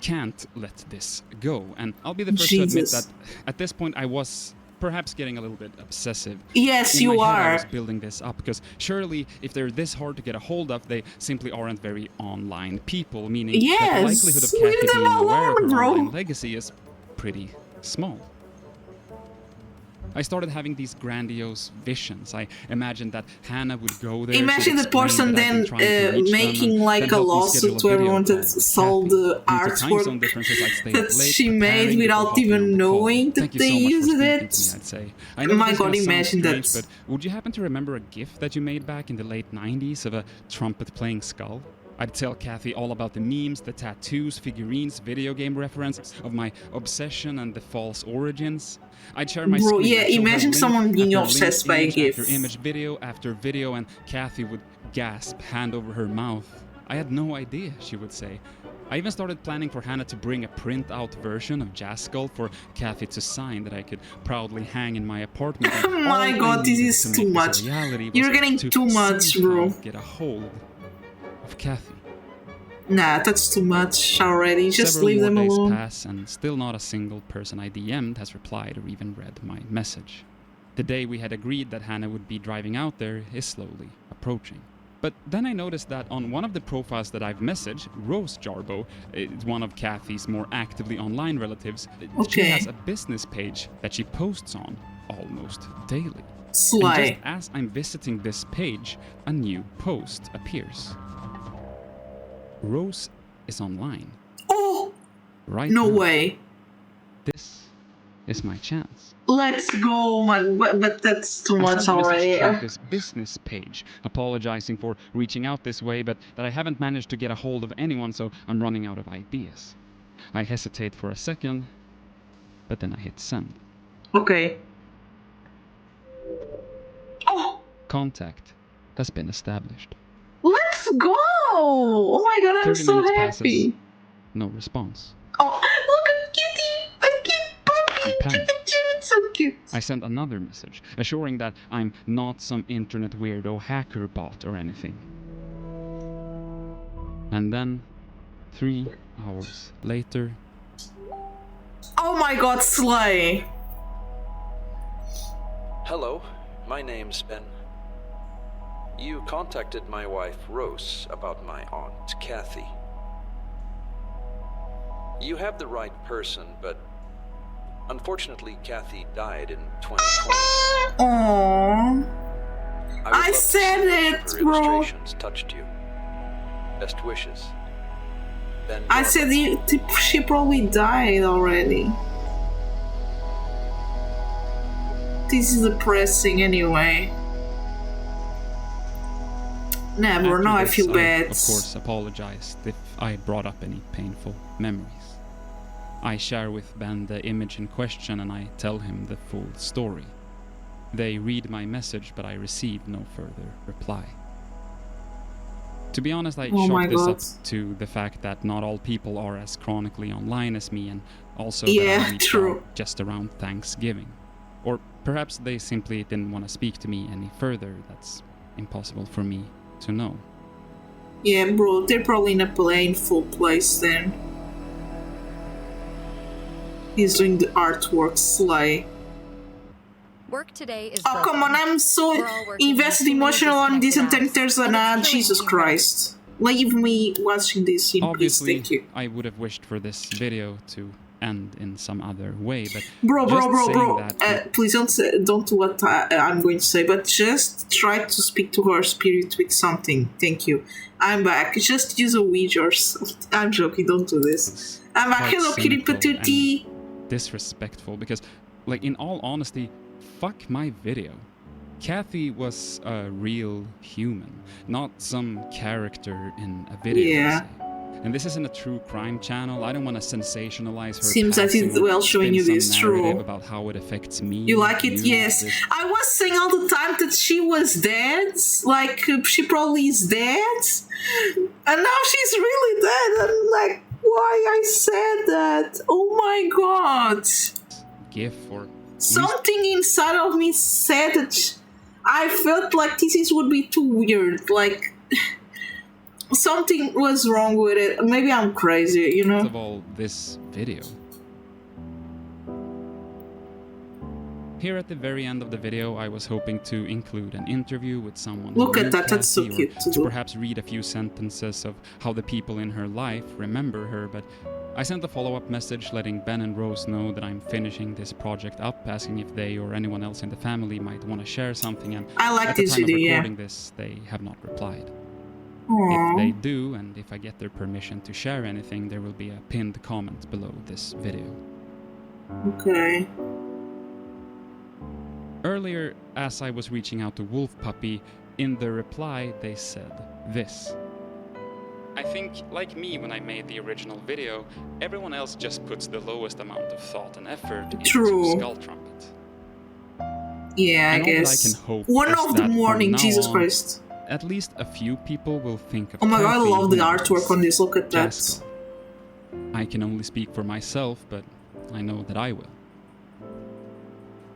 can't let this go. And I'll be the first to admit that at this point I was perhaps getting a little bit obsessive. Yes, In you my head, I are. was building this up because surely if they're this hard to get a hold of, they simply aren't very online people, meaning that the Yes, likelihood of leave Kathy them being aware of alone, her bro. online legacy is pretty small. I started having these grandiose visions. I imagined that Hannah would go there. Imagine the she'd explain person that I've been then trying to reach them, making and like then a help me lawsuit schedule to a video everyone call that with sold Kathy. the Due to time zone artwork differences, I'd stay that up late she made preparing without before hopping even on the call. knowing that Thank you they so much for used speaking it. to me, I'd say. I know My this is God, gonna sound imagine strange, that. but would you happen to remember a GIF that you made back in the late 90s of a trumpet playing skull? I'd tell Kathy all about the memes, the tattoos, figurines, video game references of my obsession and the false origins. I'd share my Bro, screen. yeah, I'd show her imagine link someone being after link, obsessed by a image GIF. after image, video after video, and Kathy would gasp, hand over her mouth. I had no idea, she would say. I even started planning for Hannah to bring a print-out version of Jazz Skull for Kathy to sign that I could proudly hang in my apartment. And Oh my all I God, this needed is to too make much. This a reality was You're getting to too much, somehow bro. get a hold of Kathy. Nah, that's too much already. Just Several leave more them days alone. pass, and still not a single person I DM'd has replied or even read my message. The day we had agreed that Hannah would be driving out there is slowly approaching. But then I noticed that on one of the profiles that I've messaged, Rose Jarbo, one of Kathy's more actively online relatives, she Okay. has a business page that she posts on almost daily. Sly. And just as I'm visiting this page, a new post appears. Rose is online. Oh! Right No now. way. This is my chance. Let's go, man. But that's too I much sent a message already. to this business page, apologizing for reaching out this way, but that I haven't managed to get a hold of anyone, so I'm running out of ideas. I hesitate for a second, but then I hit send. Okay. Oh! Contact has been established. Let's go! Oh my God, I'm 30 so minutes happy. passes, no response. Oh, look at Kitty! A cute puppy! I panic. It's so cute. I sent another message, assuring that I'm not some internet weirdo hacker bot or anything. And then, 3 hours later... Oh my God, Sly! Hello, my name's Ben. You contacted my wife, Rose, about my aunt, Kathy. You have the right person, but unfortunately, Kathy died in 2020. Aww. I would said love to see which it, of her bro. illustrations touched you. Best wishes. Ben I Garber. said she probably died already. This is depressing anyway. Never, After now I this, feel bad. Of course, apologized if I brought up any painful memories. I share with Ben the image in question and I tell him the full story. They read my message, but I receive no further reply. To be honest, I chalk this up to the fact that not all people are as chronically online as me, and also that I reached out just around Thanksgiving. Or perhaps they simply didn't want to speak to me any further. That's impossible for me to know. Yeah, bro, they're probably in a painful place then. He's doing the artwork slay. Work today is oh, come on, I'm so invested emotional on this and then there's an ad. Jesus Christ. Leave me watching this in Obviously, peace, thank you. I would have wished for this video to end in some other way, but bro, that please don't do what I'm going to say, but just try to speak to her spirit with something. Thank you. I'm back. Just use a Ouija or something. I'm joking, don't do this. I'm back. Hello, Kitty Patootie. Disrespectful, because, like, in all honesty, fuck my video. Kathy was a real human, not some character in a video. Yeah. And this isn't a true crime channel. I don't want to sensationalize her. Seems that it's well showing you this, true. About how it affects me. You like it? Yes. I was saying all the time that she was dead. Like, she probably is dead. And now she's really dead. And like, why I said that? Oh my god. GIF or something inside of me said that I felt like this would be too weird. Like, something was wrong with it. Maybe I'm crazy, you know? First of all, this video. Here at the very end of the video, I was hoping to include an interview with someone. Look at that, that's so cute. To perhaps read a few sentences of how the people in her life remember her, but I sent a follow-up message letting Ben and Rose know that I'm finishing this project up, asking if they or anyone else in the family might want to share something, and I like at the this time video, of recording this, they have not replied. Aww. If they do, and if I get their permission to share anything, there will be a pinned comment below this video. Okay. Earlier, as I was reaching out to Wolf Puppy, in the reply they said this. I think, like me when I made the original video, everyone else just puts the lowest amount of thought and effort into Skull Trumpet. Yeah, I guess. I can hope One of the morning, Jesus on, Christ. At least a few people will think of oh my god, I Kathy love the artwork on this, look at that. Jasco. I can only speak for myself, but I know that I will.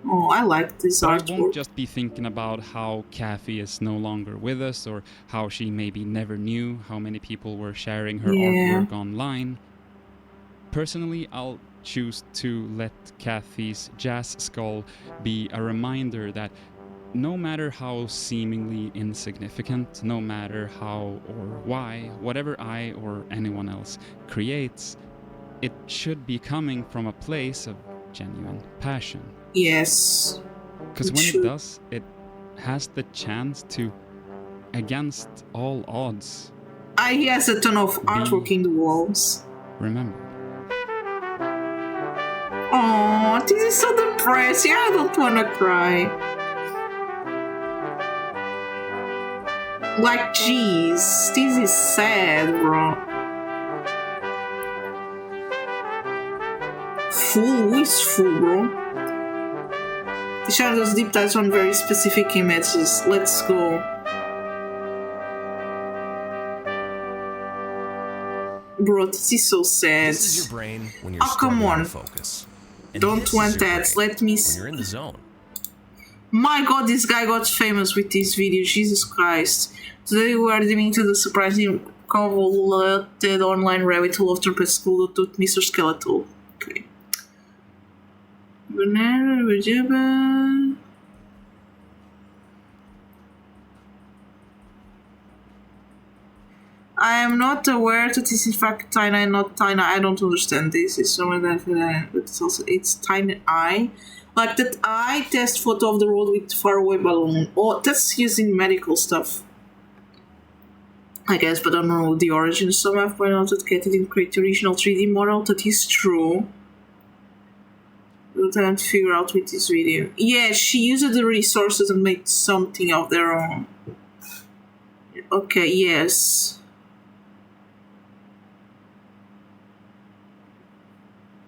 Oh, I like this artwork. I won't just be thinking about how Kathy is no longer with us, or how she maybe never knew how many people were sharing her artwork online. Personally, I'll choose to let Kathy's jazz skull be a reminder that no matter how seemingly insignificant, no matter how or why, whatever I or anyone else creates, it should be coming from a place of genuine passion. Yes. Because when it does, it has the chance to, against all odds, he has a ton of artwork in the walls. Remember. Oh, this is so depressing. I don't want to cry. Like, jeez, this is sad, bro. Full, who is full, bro? The shadows deep dives on very specific images. Let's go. Bro, this is so sad. This is your brain when you're come on. to focus. And don't want that. Let me when you're in the zone. My god, this guy got famous with this video. Jesus Christ. Today we are diving into the surprising convoluted online rabbit hole of Trumpet School to Mr. Skeletal. Okay. I am not aware that this is in fact Tiny and not Tiny. I don't understand this. It's somewhere that it's Tiny Eye. Like that eye test photo of the road with faraway balloon. Oh, that's using medical stuff. I guess, but I don't know the origin. Some have pointed out that Katie didn't create the original 3D model. That is true. But I can't figure out with this video. Yeah, she used the resources and made something of their own. Okay, yes.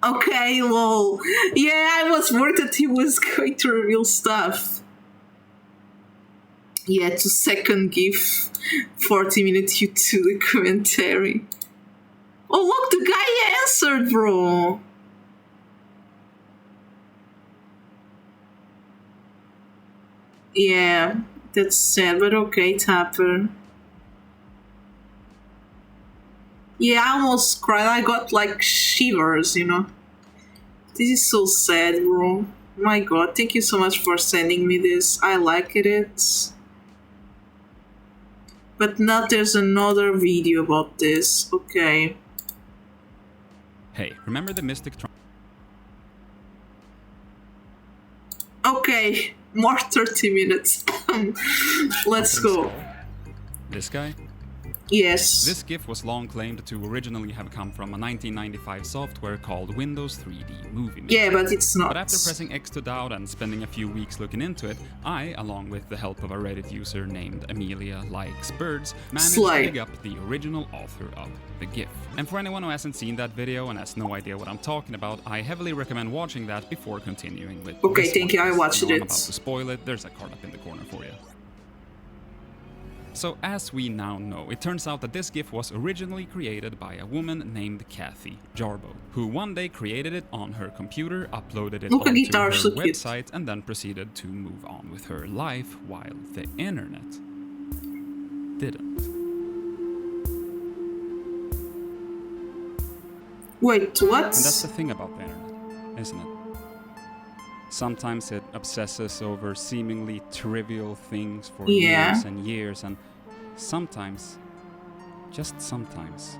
Okay, lol. Yeah, I was worried that he was going to reveal stuff. Yeah, 2-second GIF, 40-minute YouTube commentary. Oh, look, the guy answered, bro. Yeah, that's sad, but okay, it happened. Yeah, I almost cried. I got like shivers, you know. This is so sad, bro. My god, thank you so much for sending me this. I liked it. But now there's another video about this. Okay. Hey, remember the Mystic Okay, more 30 minutes. Let's go. This guy? Yes. This GIF was long claimed to originally have come from a 1995 software called Windows 3D Movie Maker. Yeah, but it's not. But after pressing X to doubt and spending a few weeks looking into it, I, along with the help of a Reddit user named Amelia Likes Birds, managed to dig up the original author of the GIF. And for anyone who hasn't seen that video and has no idea what I'm talking about, I heavily recommend watching that before continuing with Okay, this thank you, I watched I'm it. about to spoil it, there's a card up in the corner for you. So as we now know, it turns out that this GIF was originally created by a woman named Kathy Jarbo, who one day created it on her computer, uploaded it onto her website, and then proceeded to move on with her life while the internet didn't. Wait, what? And that's the thing about the internet, isn't it? Sometimes it obsesses over seemingly trivial things for years and years, and sometimes, just sometimes,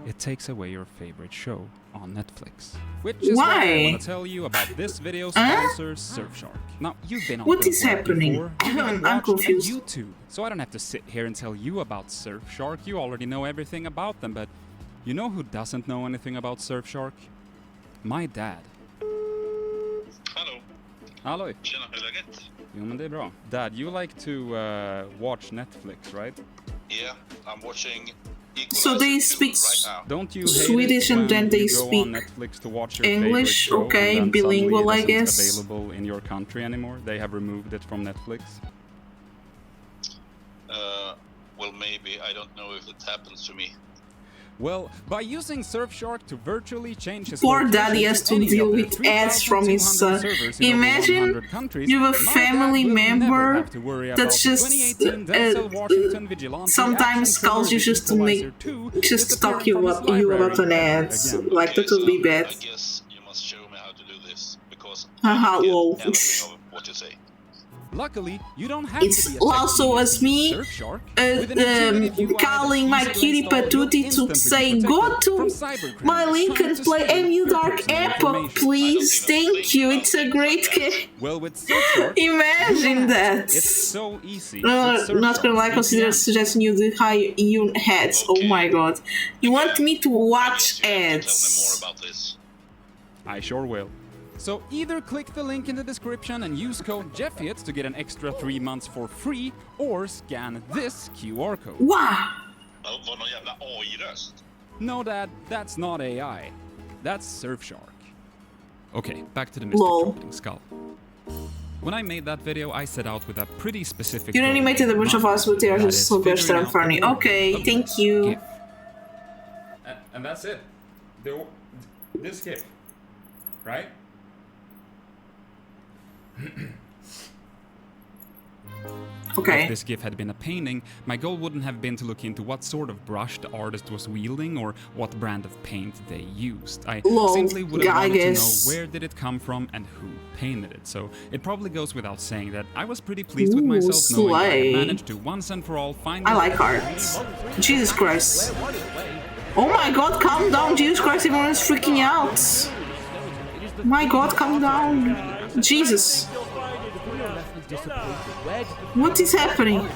it takes away your favorite show on Netflix. Which is why I want to tell you about this video's sponsor, Surfshark. Now, you've been on what is happening? before. I'm confused. YouTube, so I don't have to sit here and tell you about Surfshark. You already know everything about them, but you know who doesn't know anything about Surfshark? My dad. Hallå. Hallå. Tjena, hur är läget? Jo, men det är bra. Dad, you like to watch Netflix, right? Yeah, I'm watching So they speak Don't you Swedish and then they speak English, okay, bilingual, I guess. Available in your country anymore? They have removed it from Netflix? Well, maybe. I don't know if it happens to me. Well, by using Surfshark to virtually change his poor daddy has to deal with ads from his son. Imagine you have a family member that just sometimes calls you just to talk you about an ad. Like that would be bad. I guess you must show me how to do this because haha, lol. What you say. Luckily, you don't have it's to be also as me calling my cutie patootie to say go to my link and play MU Dark Epoch, please. Thank you. It's a great game. Well, with Surfshark, imagine that. It's so easy. Not gonna lie, consider suggesting you the high you ads. Oh my god. You want me to watch ads? Tell me more about this. I sure will. So either click the link in the description and use code Jeffiot to get an extra 3 months for free, or scan this QR code. Wow! Var någon jävla AI-röst? No, Dad, that's not AI. That's Surfshark. Okay, back to the Mystic Dropping Skull. When I made that video, I set out with a pretty specific you animated a bunch of us, but they are just so gosh darn funny. Okay, thank you. And that's it. This GIF, right? Okay. If this GIF had been a painting, my goal wouldn't have been to look into what sort of brush the artist was wielding or what brand of paint they used. I simply would have wanted to know where did it come from and who painted it. So it probably goes without saying that I was pretty pleased with myself knowing that I managed to once and for all find... I like art. Jesus Christ. Oh my god, calm down, Jesus Christ, everyone is freaking out. My god, calm down. Jesus. What is happening?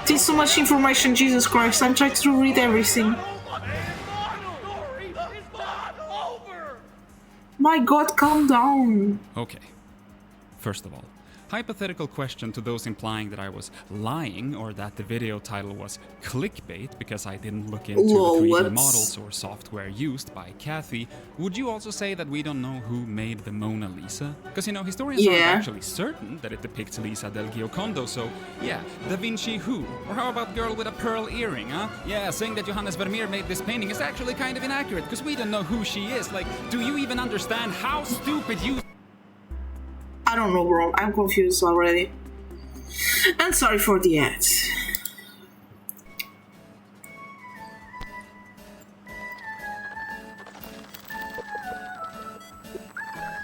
There's so much information, Jesus Christ. I'm trying to read everything. My god, calm down. Okay. First of all, hypothetical question to those implying that I was lying or that the video title was clickbait because I didn't look into the 3D models or software used by Kathy. Would you also say that we don't know who made the Mona Lisa? Because, you know, historians aren't actually certain that it depicts Lisa del Giocondo, so yeah, Da Vinci who? Or how about girl with a pearl earring, huh? Yeah, saying that Johannes Vermeer made this painting is actually kind of inaccurate because we don't know who she is. Like, do you even understand how stupid you... I don't know, bro. I'm confused already. And sorry for the ads.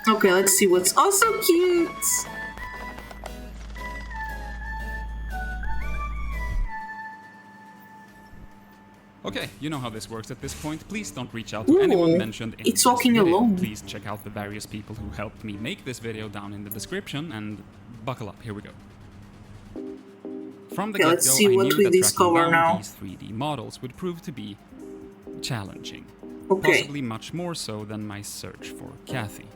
Okay, let's see what's also cute. Okay, you know how this works at this point. Please don't reach out to anyone mentioned in it's this walking video. alone. Please check out the various people who helped me make this video down in the description and buckle up, here we go. From the let's get-go, see I what knew we that discover tracking now. down these 3D models would prove to be challenging. Okay. Possibly much more so than my search for Kathy.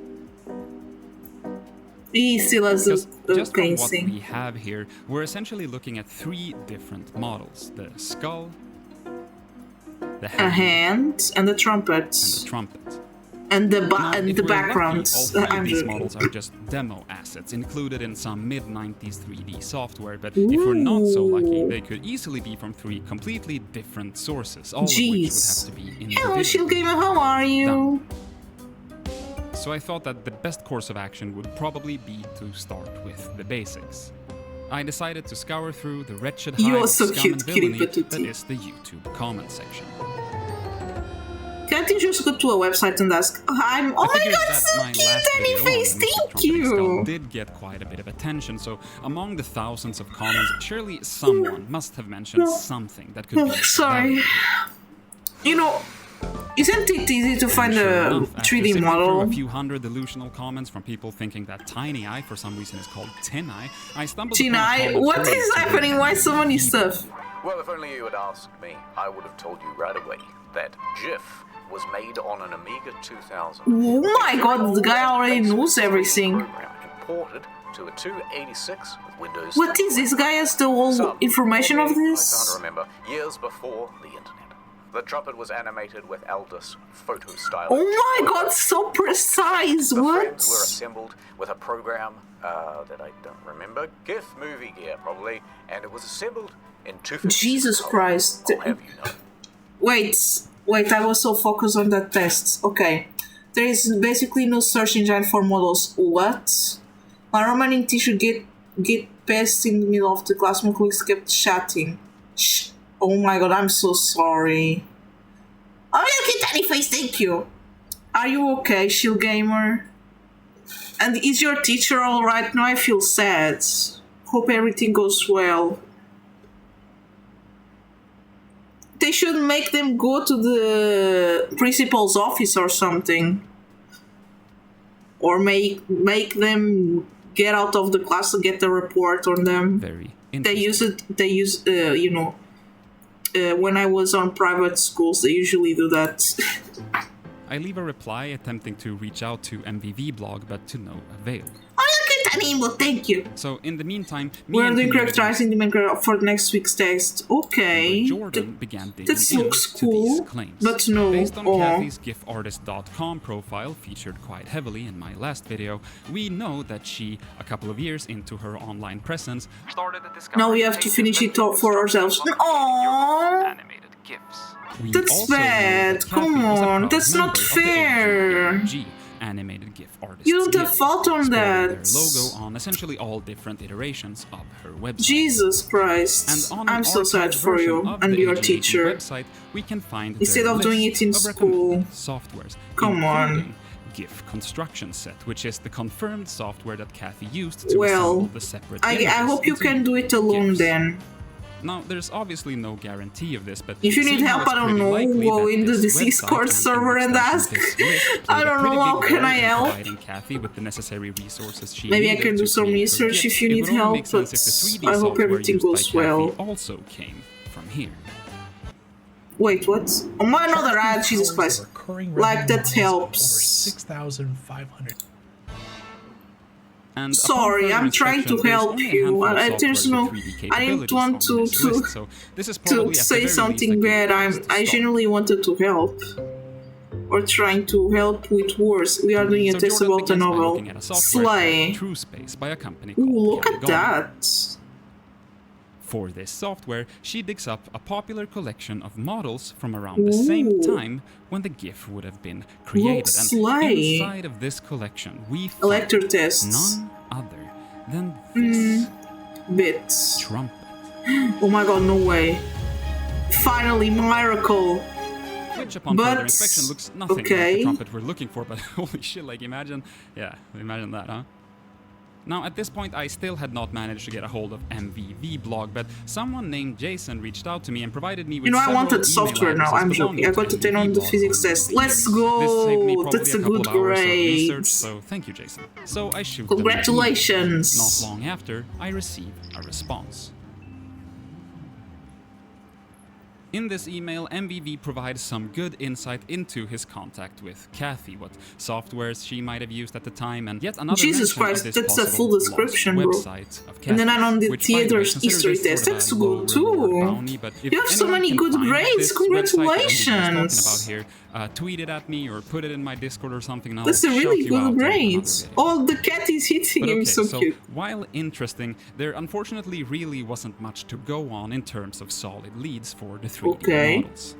He still has Just a from what painting. we have here, we're essentially looking at 3 different models. The skull, the hand, and the trumpet. And the trumpet. And the Now, backgrounds. Lucky, all 3 of these models are just demo assets included in some mid-90s 3D software, but if we're not so lucky, they could easily be from 3 completely different sources, all of which would have to be in the Hello, video. Shield Gamer, how are you? So I thought that the best course of action would probably be to start with the basics. I decided to scour through the wretched hive of so scum cute, and villainy Kitty that is the YouTube comment section. Can't you just go to a website and ask, oh my god, so cute, tiny face, thank you! Did get quite a bit of attention, so among the thousands of comments, surely someone must have mentioned something that could be sorry. You know, isn't it easy to find a 3D model? A few hundred delusional comments from people thinking that Tiny Eye for some reason is called Tin Eye. I stumbled Tin Eye? What is happening? Why so many stuff? Well, if only you had asked me, I would have told you right away that GIF was made on an Amiga 2000. Oh my god, the guy already knows everything. Imported to a 286 with Windows. What is this guy has the whole information of this? I can't remember. Years before the internet. The trumpet was animated with Aldous photo style. Oh my god, so precise! The What? frames were assembled with a program that I don't remember. GIF Movie Gear, probably. And it was assembled in 256. Jesus Christ. I'll have you know. Wait, I was so focused on that test. Okay. There is basically no search engine for models. What? My Roman teacher get past in the middle of the class. My colleagues kept chatting. Shh. Oh my god, I'm so sorry. Oh, you get tiny face, thank you. Are you okay, Shield Gamer? And is your teacher alright? Now I feel sad. Hope everything goes well. They should make them go to the principal's office or something. Or make them get out of the class and get a report on them. Very They use you know, when I was on private schools, they usually do that. I leave a reply attempting to reach out to MVV blog, but to no avail. Thank you. So in the meantime, We're doing characterizing the main character for next week's text. Okay. Jordan began digging that looks into these cool, claims. but no. Based on Kathy's GIFartist.com profile, featured quite heavily in my last video, we know that she, a couple of years into her online presence, started a discussion. Now we have to finish it all for ourselves. Aww. Animated GIFs. We That's also know bad. that Kathy Come was a on, proud that's member not of the fair. AG, and animated GIF artists. You don't have GIF, fault on sporting that. their logo on essentially all different iterations of her website. Jesus Christ. And on an I'm so sad archived for version you of and the your AGAT teacher. website, we can find Instead their of doing list it in of school. recommended softwares, Come on. including GIF Construction Set, which is the confirmed software that Kathy used to Well, assemble the separate I images hope you into can do it alone GIFs. then. Now, there's obviously no guarantee of this, but If you need seeing how help, it's I don't pretty know, likely go that in the this Discord website server and ask. I don't know, how can I help? Providing Kathy with the necessary resources she Maybe I needed can do to some create her research GIF. if you It need would only help, make sense but if the 3D I hope software everything used by goes Kathy well. also came from here. Wait, what? Oh, my another ad, Jesus Christ. Like, that helps. 6,500. And Sorry, I'm trying to help you. There's no. I didn't want to say something bad. I genuinely wanted to help, or trying to help with words. We are doing a test about the novel. Slay. True Space by a company Ooh, called look at Polygon. that. For this software, she digs up a popular collection of models from around the same time when the GIF would have been created. Slay. And inside of this collection, we find Electro tests. none other than this Bits. trumpet. Oh my god, no way. Finally, miracle. Which upon But, further inspection looks nothing like okay. the trumpet we're looking for, but holy shit, like imagine that, huh? Now, at this point, I still had not managed to get a hold of MVV blog, but someone named Jason reached out to me and provided me with You know, I several wanted email software now. addresses I'm joking. I belonging got to to 10 on the MVV physics blog. test. Let's This saved me go. probably That's a couple good of hours of research, grade. so thank you, Jason. So I shoot them an email. Congratulations. Not long after, I receive a response. In this email, MVV provides some good insight into his contact with Kathy, what softwares she might have used at the time, and yet another Jesus mention Christ, of this that's a possible full description, lost bro. website of And then I'm on the Kathy's, which, by the way, theater's consider history this test. sort of That's a good low too. reward bounty, but if You have so anyone many can good find grades. this website that MVV is Congratulations. talking about here, tweet it at me or put it in my Discord or something, and I'll That's a shout really you out good in grade. another video. Oh, the cat is hitting But him. okay, So cute. while interesting, there unfortunately really wasn't much to go on in terms of solid leads for the 3D Okay. models.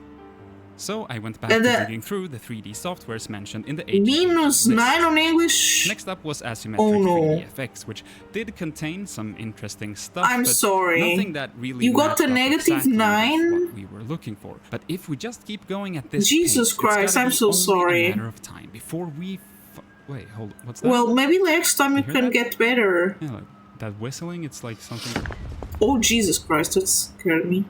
So I went back And to digging through the 3D softwares mentioned in the AGAT Minus list. 9 on English. Next up was Asymmetric Oh, no. 3DFX, which did contain some interesting stuff, I'm but sorry. nothing that really You got matched a up negative exactly with 9? what we were looking for. But if we just keep going at this Jesus pace, Christ, it's gotta I'm be so only sorry. a matter of time before we wait, hold, what's that? Well, maybe next time you hear can that? get better. Yeah, like that whistling, it's like something. Oh, Jesus Christ, that scared me.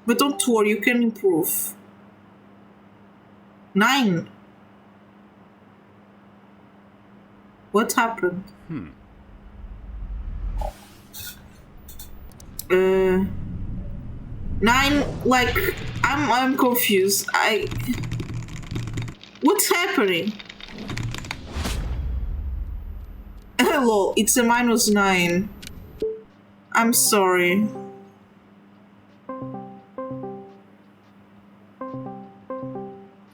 But don't worry, you can improve. 9. What happened? 9, like, I'm confused. What's happening? Hello, it's a minus 9. I'm sorry.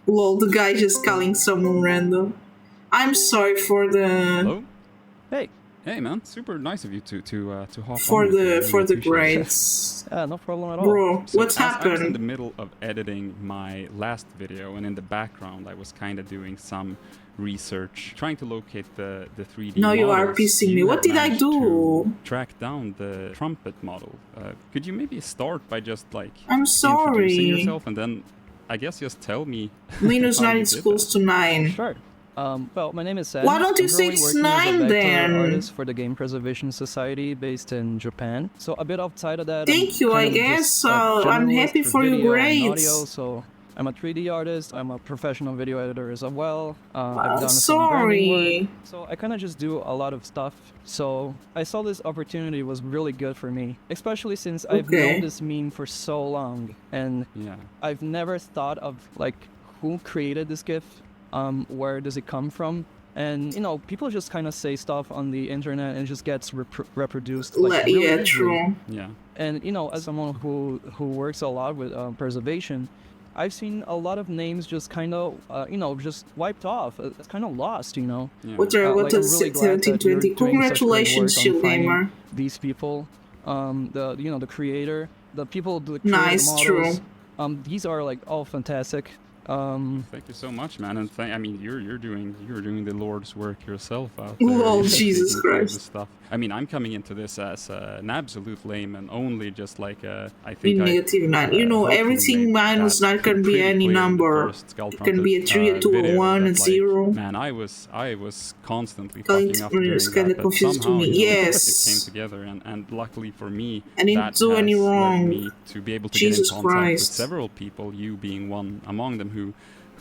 Lol, the guy just calling someone random. I'm sorry for the Hello? Hey man, super nice of you to hop for on with me. I the really for the appreciate it. grades. No problem at all. Bro, So what's as I was in happened? the middle of editing my last video, and in the background I was kind of doing some research, trying to locate the 3D No, you are models. pissing me. You What had did I managed do? to track down the trumpet model. Could you maybe start by just like I'm sorry. introducing yourself, and then I guess just tell me Minus how 9 you is did close to 9. Sure. Well, my name is Sam. Why don't you I'm say currently it's working as a 9 vector then? artist for the Game Preservation Society based in Japan. So a bit outside of that. Thank you, I guess. I'm happy for your video and grades. audio, so I'm a 3D artist. I'm a professional video editor as well. I've I'm done some branding sorry. work. So I kind of just do a lot of stuff. So I saw this opportunity was really good for me, especially since I've Okay. known this meme for so long, and I've never thought of like who created this GIF, where does it come from, and you know people just kind of say stuff on the internet and it just gets reproduced. Like, really Yeah, easily. true. Yeah. And you know, as someone who works a lot with preservation, I've seen a lot of names just kind of, you know, just wiped off. It's kind of lost, you know. What are Like, I'm is really glad that 1720? you're doing such great Congratulations, work on Shield finding Gamer. these people, the you know the creator, the people that create Nice, the models. These are like all fantastic. Thank you so much, man, and I mean, you're doing the Lord's work yourself out there. Oh, Jesus taking care of Christ. this stuff. I mean, I'm coming into this as an absolute layman, only just like I think negative 9. You know, hopefully everything made minus that 9 can be pretty any clear in the number. first Skull It can be a Trumpet, 3, a 2, a video 1, that, a like, 0. Man, I was constantly Well, fucking up during it's kind that, of but confused to somehow, me. you know, Yes. it came together, and luckily for me, I didn't that do any has led wrong. me to be able to Jesus get in contact with Christ. several people, you being one among them,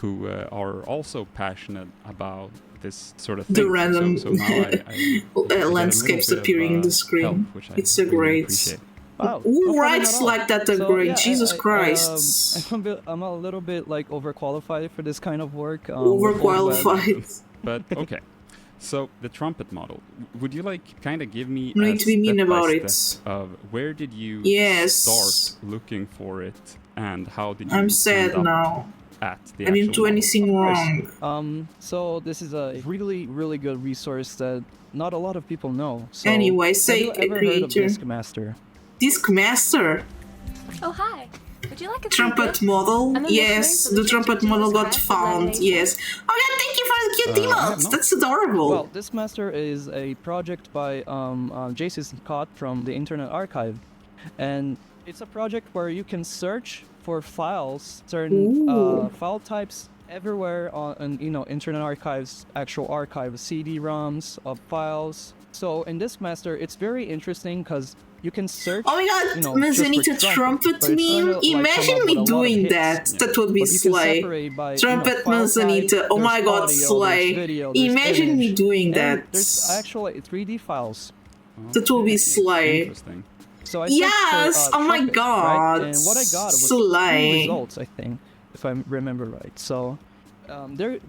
who are also passionate about this sort of thing. The random so now I get a little landscapes bit of, appearing in the screen. help, which I It's a really great. appreciate. Wow. Who no problem writes at all. like that? A So, great yeah, Jesus Christ. I'm a little bit like overqualified for this kind of work. Overqualified. But okay. So the trumpet model. Would you like kind of give me No a need to be mean about step-by-step of where did you Yes. start looking for it, and how did you I'm sad end up now. at the I didn't actual do model? anything wrong. So this is a really good resource that not a lot of people know. So Anyway, say have you ever heard of creator. Discmaster? Discmaster. Oh, hi. Would you like a Trumpet free gift? model. I'm a Yes, missionary for the Church trumpet of Jesus model got Christ of found. Latter-day Yes. Oh yeah, thank you for the cute emotes. That's adorable. Well, Discmaster is a project by JCC Cott from the Internet Archive, and it's a project where you can search for files, certain file types everywhere on Internet Archive's actual archive, CD-ROMs of files. So in Discmaster, it's very interesting because you can search. Oh my god, Manzanita trumpet but it's meme? gonna, like, Imagine come up me with a lot of doing hits. that. That would be But you can slay. separate by, Trumpet file Manzanita. type, Oh my there's god, audio, there's slay. video, there's Imagine me image, doing and that. There's actually 3D files. That will be slay. Interesting. So I searched Yes! for, Oh my trumpet, god! right? And what I got was slay. 2 results, I think, if I remember right. So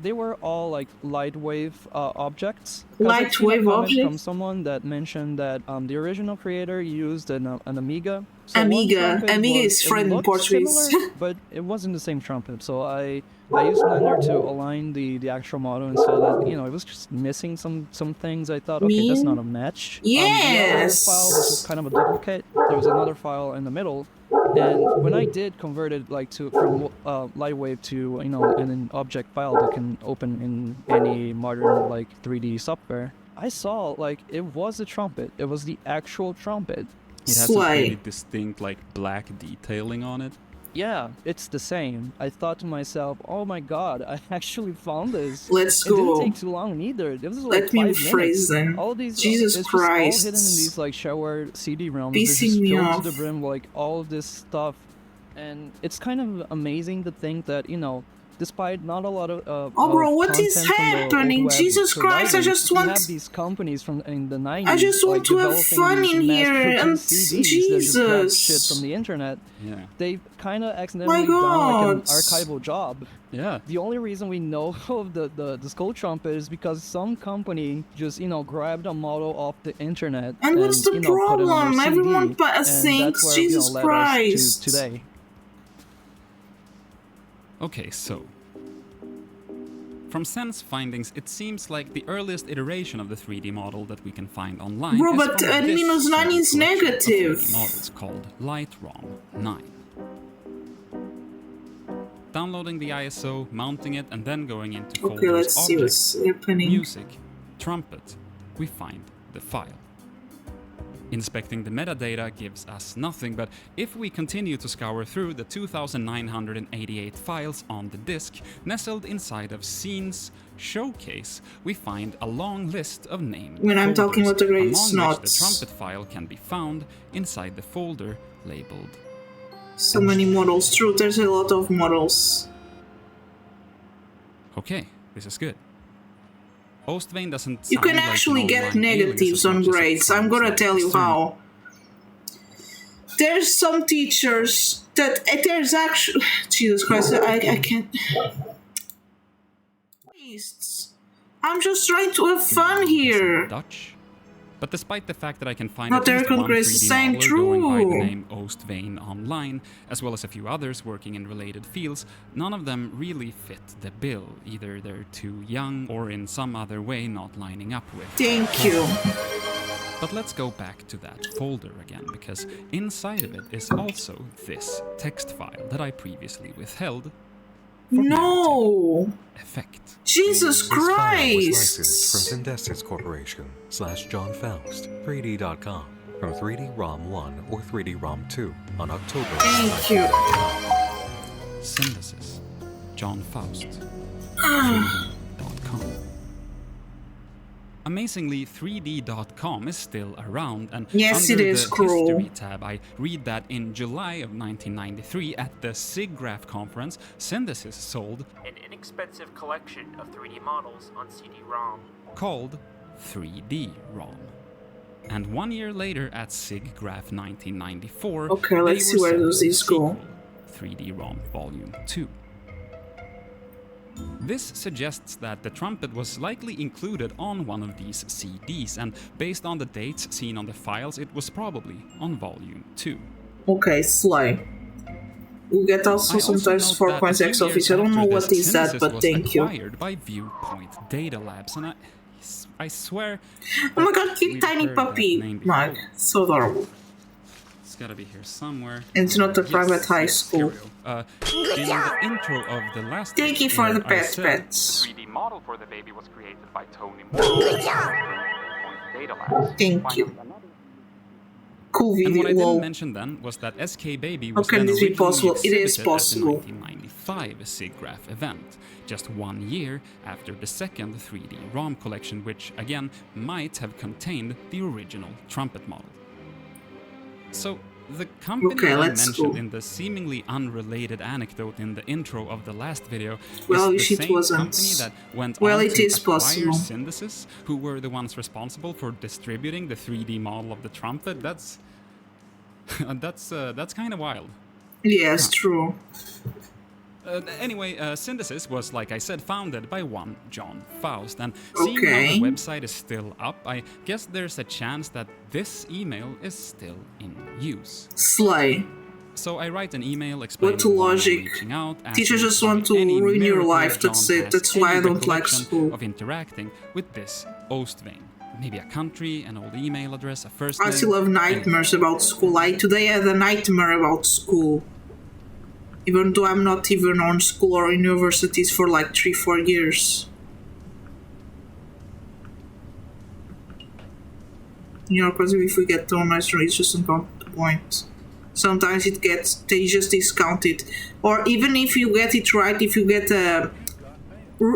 they were all like light wave objects. 'Cause I've Light seen a wave comment from objects? someone that mentioned that the original creator used an Amiga. So one Amiga. trumpet Amiga was- is it friend in looked Portuguese. similar, but it wasn't the same trumpet. So I used Blender to align the actual model and saw that it was just missing some things. I thought, okay, that's not a match. The other Yes! file was just kind of a duplicate. There was another file in the middle. And when I did convert it from Lightwave to an object file that can open in any modern 3D software, I saw it was a trumpet. It was the actual trumpet. It has a really distinct black detailing on it. Yeah, it's the same. I thought to myself, oh my god, I actually found this. Let's It go. didn't take too long either. This was Let me 5 rephrase minutes. them. All these, Jesus it's Christ. just all hidden in these showered CD-ROMs. They're Pissing just me filled off. to the brim, all of this stuff. And it's kind of amazing to think that, despite not a lot of Oh, bro, what content is from the happening? web Jesus Christ, I providing, just we want- have these companies from in the 90s. I just want to have developing fun these in here, mass-produced and CDs that just grab Jesus. shit from the internet. Yeah. They've kind of accidentally My done an God. archival job. Yeah. The only reason we know of the skull trumpet is because some company just grabbed a model off the internet. And what's the put it on their problem? CD, Everyone and thinks, that's where, Jesus led Christ. us to today. Okay, so from Sen's findings, it seems like the earliest iteration of the 3D model that we can find online Bro, is but from this minus 9 is collection of negative. 3D models called Lightroom 9. Downloading the ISO, mounting it, and then going into Okay, folders, let's see objects, what's happening. music, trumpet, we find the file. Inspecting the metadata gives us nothing, but if we continue to scour through the 2,988 files on the disk nestled inside of Scene's showcase, we find a long list of named When I'm talking folders, about the great among which snots. the trumpet file can be found inside the folder labeled. So many models. True, there's a lot of models. Okay, this is good. Ostvein doesn't You sound can like an actually get online alias negatives as on much as it grades. I'm sounds gonna like tell you external. how. There's some teachers that there's actually Jesus Christ, I can't. I'm just trying to have fun here. Dutch. But despite the fact that I can find Not at least Eric one Grace 3D is saying modeler going by the true. name Ostvein online, as well as a few others working in related fields, none of them really fit the bill. Either they're too young or in some other way not lining up with. Thank you. But let's go back to that folder again, because inside of it is also this text file that I previously withheld. No! effect. Jesus This file was licensed Christ! from Syndesis Corporation /John Faust, 3D.com, from 3D-ROM 1 or 3D-ROM 2 on October. Thank you. Synthesis. John Faust. 3D.com. Amazingly, 3D.com is still around, and Yes, under it is, the Cruel. History tab, I read that in July of 1993 at the SIGGRAPH conference, Synthesis sold an inexpensive collection of 3D models on CD-ROM called 3D-ROM. And 1 year later at SIGGRAPH 1994, Okay, they let's see were where does selling this the go. sequel, 3D-ROM Volume 2. This suggests that the trumpet was likely included on one of these CDs, and based on the dates seen on the files, it was probably on Volume 2. Okay, Slay. We get also sometimes 4 points X office. I don't know what is that, but thank you. Acquired by Viewpoint Data Labs, and I swear. Oh my god, cute we've tiny heard that puppy name before. mug. So adorable. It's gotta be here somewhere. And it's not a private high school. Here we go. In the intro of the last. Thank you for the I pet said- pets. 3D model for the baby was created by Tony Moore. Data Labs. Thank you. Cool And what I video. didn't Lol. mention then was that SK Baby was How can then this be originally possible? It is exhibited possible. at the 1995 SIGGRAPH event, just 1 year after the second 3D ROM collection, which again might have contained the original trumpet model. So the company Okay, that I let's mentioned go. in the seemingly unrelated anecdote in the intro of the last video Well, is the it same wasn't. company that went Well, on it to is acquire possible. Synthesis, who were the ones responsible for distributing the 3D model of the trumpet. That's that's kind of wild. Yes, true. Anyway, Synthesis was, like I said, founded by one John Faust, and seeing how Okay. the website is still up, I guess there's a chance that this email is still in use. Slay. So I write an email explaining What why I'm logic. reaching out. Teachers asking just if want to by any ruin your miracle life, that's John it. has That's why I any don't like recollection school. Of interacting with this Ostvein. Maybe a country, an old email address, a first I name. still have nightmares about school. I today had a nightmare about school. Even though I'm not even on school or universities for like 3-4 years. You know, because if we get too much, it's just not the point. Sometimes it gets, they just discount it. Or even if you get it right, if you get a...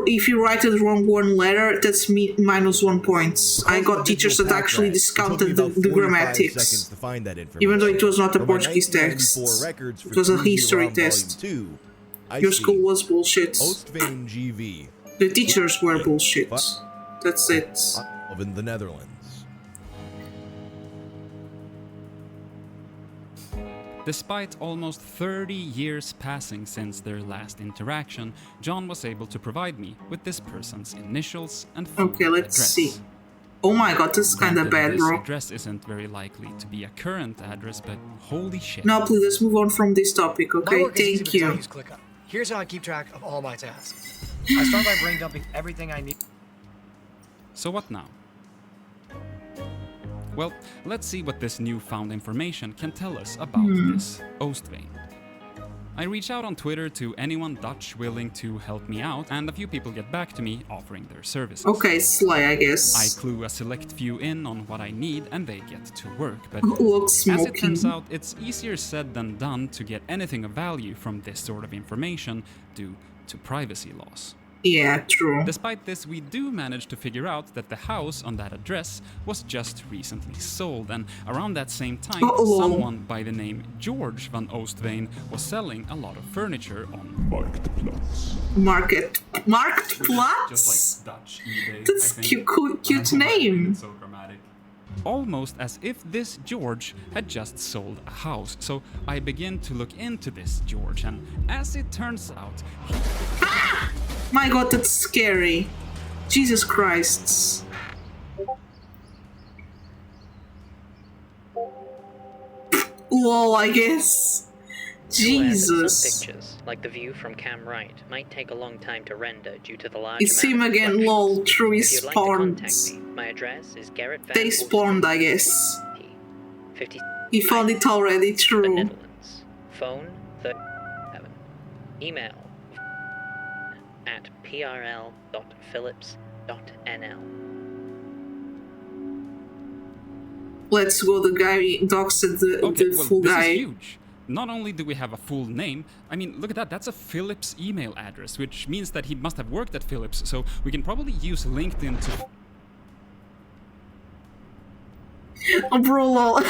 If you write it wrong one letter, that's -1 points. I got teachers that actually discounted the grammatics. Even though it was not a Portuguese text. It was a history test. Your school was bullshit. Ostvein GV. The teachers were bullshit. That's it. Of in the Netherlands. Despite almost 30 years passing since their last interaction, John was able to provide me with this person's initials and full Okay, let's address. see. Oh my god, this is kinda Granted, bad, this bro. address isn't very likely to be a current address, but holy shit. Now please, let's move on from this topic, My okay? work is easy Thank with time you. use ClickUp. Here's how I keep track of all my tasks. I start by brain dumping everything I need. So what now? Well, let's see what this newfound information can tell us about this Ostvein. I reach out on Twitter to anyone Dutch willing to help me out, and a few people get back to me offering their services. Okay, Slay, I guess. I clue a select few in on what I need, and they get to work. But Looks as it turns smoking. out, it's easier said than done to get anything of value from this sort of information due to privacy laws. Yeah, true. Despite this, we do manage to figure out that the house on that address was just recently sold, and around that same time, someone by the name George van Ostvein was selling a lot of furniture on Marktplatz? Just like Dutch eBay, That's I think. cute name. It's so dramatic. Almost as if this George had just sold a house. So I begin to look into this George, and as it turns out, My god, that's scary. Jesus Christ. Lol, I guess. Jesus. Some pictures, like the view from cam right, might take a long time to render due to the large It's him amount of again, reflections. lol, true, he If you'd like to contact spawned. me, my address is Garrett Van They spawned, I guess. 50 He found it already, the true. Netherlands. Phone 37. Email at prl.phillips.nl. Let's go. The guy doxed the full this guy. is huge. Not only do we have a full name, I mean, look at that, that's a Philips email address, which means that he must have worked at Philips, so we can probably use LinkedIn to... Oh, bro, lol.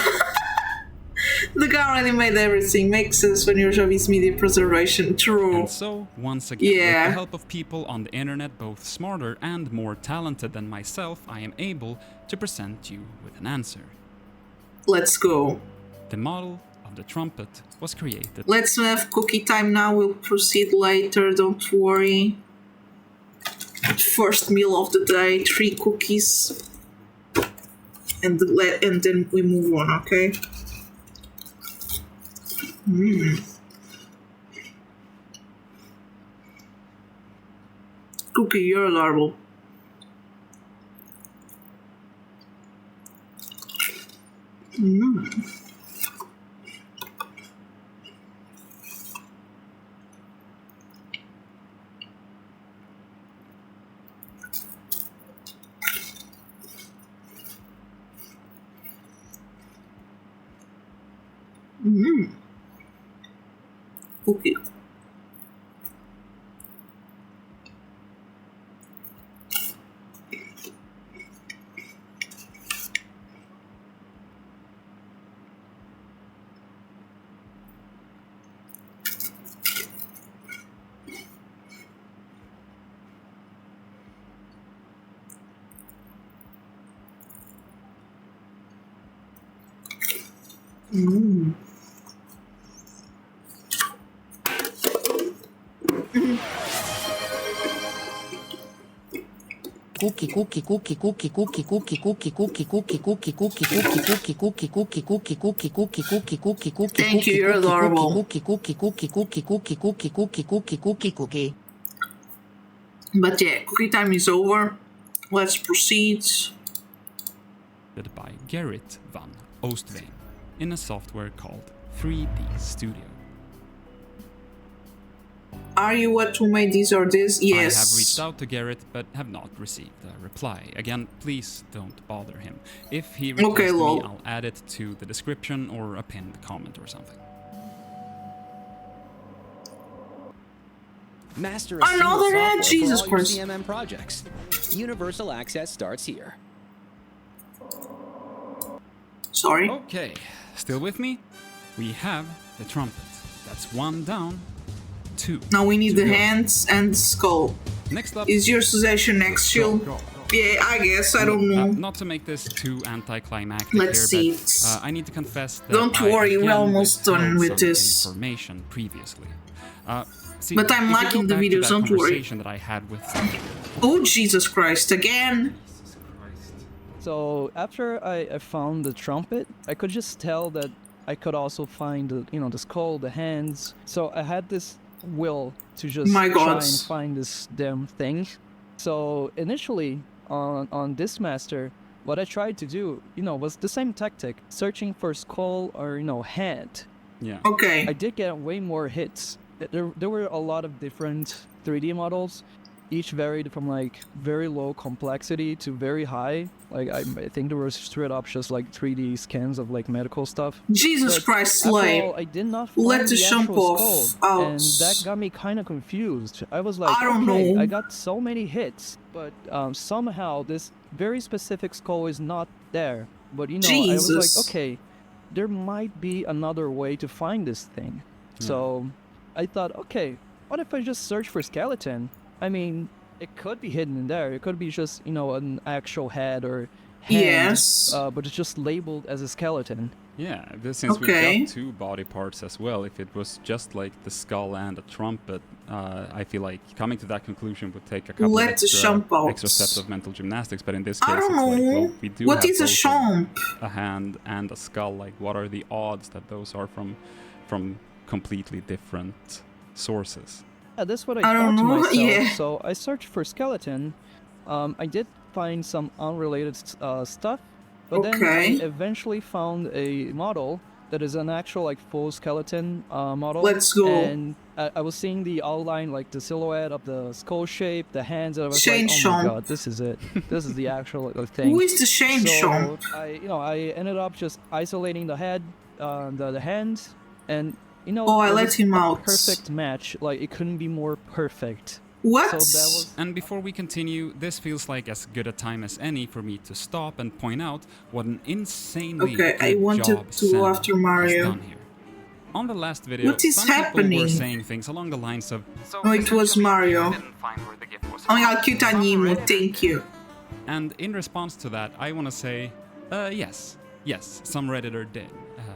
The guy already made everything. Makes sense when your job is media preservation. True. And so, once again, with the help of people on the internet both smarter and more talented than myself, I am able to present you with an answer. Let's go. The model of the trumpet was created. Let's have cookie time now. We'll proceed later. Don't worry. First meal of the day. 3 cookies. And then we move on, okay? Cookie, you're adorable. Cookie. Cookie, cookie, cookie, cookie, cookie, cookie, cookie, cookie, cookie, cookie, cookie, cookie, cookie, cookie, cookie, cookie, cookie, cookie, cookie, cookie. Thank you, you're adorable. Cookie, cookie, cookie, cookie, cookie, cookie, cookie, cookie, cookie, cookie. But yeah, cookie time is over. Let's proceed. By Gerrit van Oostveen in a software called 3D Studio. Are you what who made this or this? Yes. I have reached out to Gerrit, but have not received a reply. Again, please don't bother him. If he replies to me, I'll add it to the description or a pinned comment or something. Master another ad, Jesus for all Christ. your CMM projects. Universal access starts here. Sorry. Okay, still with me? We have the trumpet. That's 1 down. 2. Now we need the go. hands and the skull. Next up is your suggestion next shield. Yeah, I guess. I don't know. Not to make this too anticlimactic Let's here, see. but I need to confess that Don't worry, we're almost done with some this. Information previously. See, But I'm if you liking go the back to videos, that don't worry. conversation that I had with. Oh, Jesus Christ, again. So after I found the trumpet, I could just tell that I could also find the, the skull, the hands. So I had this will to just My try God. and find this damn thing. So initially on this master, what I tried to do, was the same tactic, searching for skull or head. Yeah. Okay. I did get way more hits. There were a lot of different 3D models. Each varied from like very low complexity to very high. Like I think there was straight up just like 3D scans of like medical stuff. Jesus Christ, Slay. I did not find Let the jump actual off skull, out. and that got me kind of confused. I was like, I don't okay, know. I got so many hits, but somehow this very specific skull is not there. But I was Jesus. like, okay, there might be another way to find this thing. So I thought, okay, what if I just search for skeleton? I mean, it could be hidden in there. It could be just, an actual head or hand, Yes. but it's just labeled as a skeleton. Yeah, since we've got 2 body parts as well, if it was just like the skull and a trumpet, I feel like coming to that conclusion would take a couple Let of the jump out. extra steps of mental gymnastics. But in this case, I don't it's like, know. well, we do What have is a both champ? a hand and a skull. Like, what are the odds that those are from completely different sources? Yeah, that's what I I thought don't to know, myself. yeah. So I searched for skeleton. I did find some unrelated stuff, but then I Okay. eventually found a model that is an actual like full skeleton model. Let's go. And I was seeing the outline, like the silhouette of the skull shape, the hands, and I was Shane like, oh Shomp. my god, this is it. This is the actual thing. Who is the Shane Shomp? I ended up just isolating the head, the hands, and Oh, I it let was him a out. perfect match. Like it couldn't be more perfect. What? So that was And before we continue, this feels like as good a time as any for me to stop and point out what an insanely Okay, good I wanted job to go Sam after has Mario. done here. On the last video, What is some people happening? were saying things along the lines of, Oh, it was Mario. Oh my god, cute Animo, thank you. and in response to that, I want to say, yes, some Redditor did.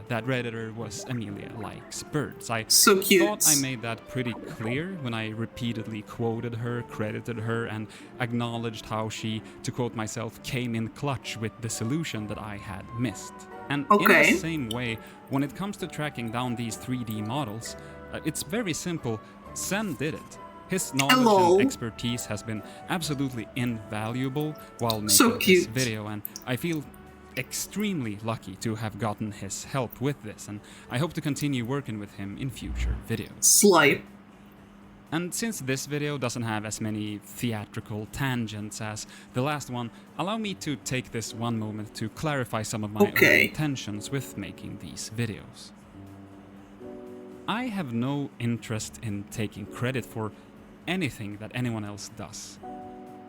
That Redditor was Amelia Likes Birds. I So cute. thought I made that pretty clear when I repeatedly quoted her, credited her, and acknowledged how she, to quote myself, came in clutch with the solution that I had missed. And in Okay. the same way, when it comes to tracking down these 3D models, it's very simple. Sam did it. His knowledge Hello. and expertise has been absolutely invaluable while making So this cute. video, and I feel extremely lucky to have gotten his help with this, and I hope to continue working with him in future videos. Slipe. And since this video doesn't have as many theatrical tangents as the last one, allow me to take this one moment to clarify some of my own intentions with making these videos. I have no interest in taking credit for anything that anyone else does.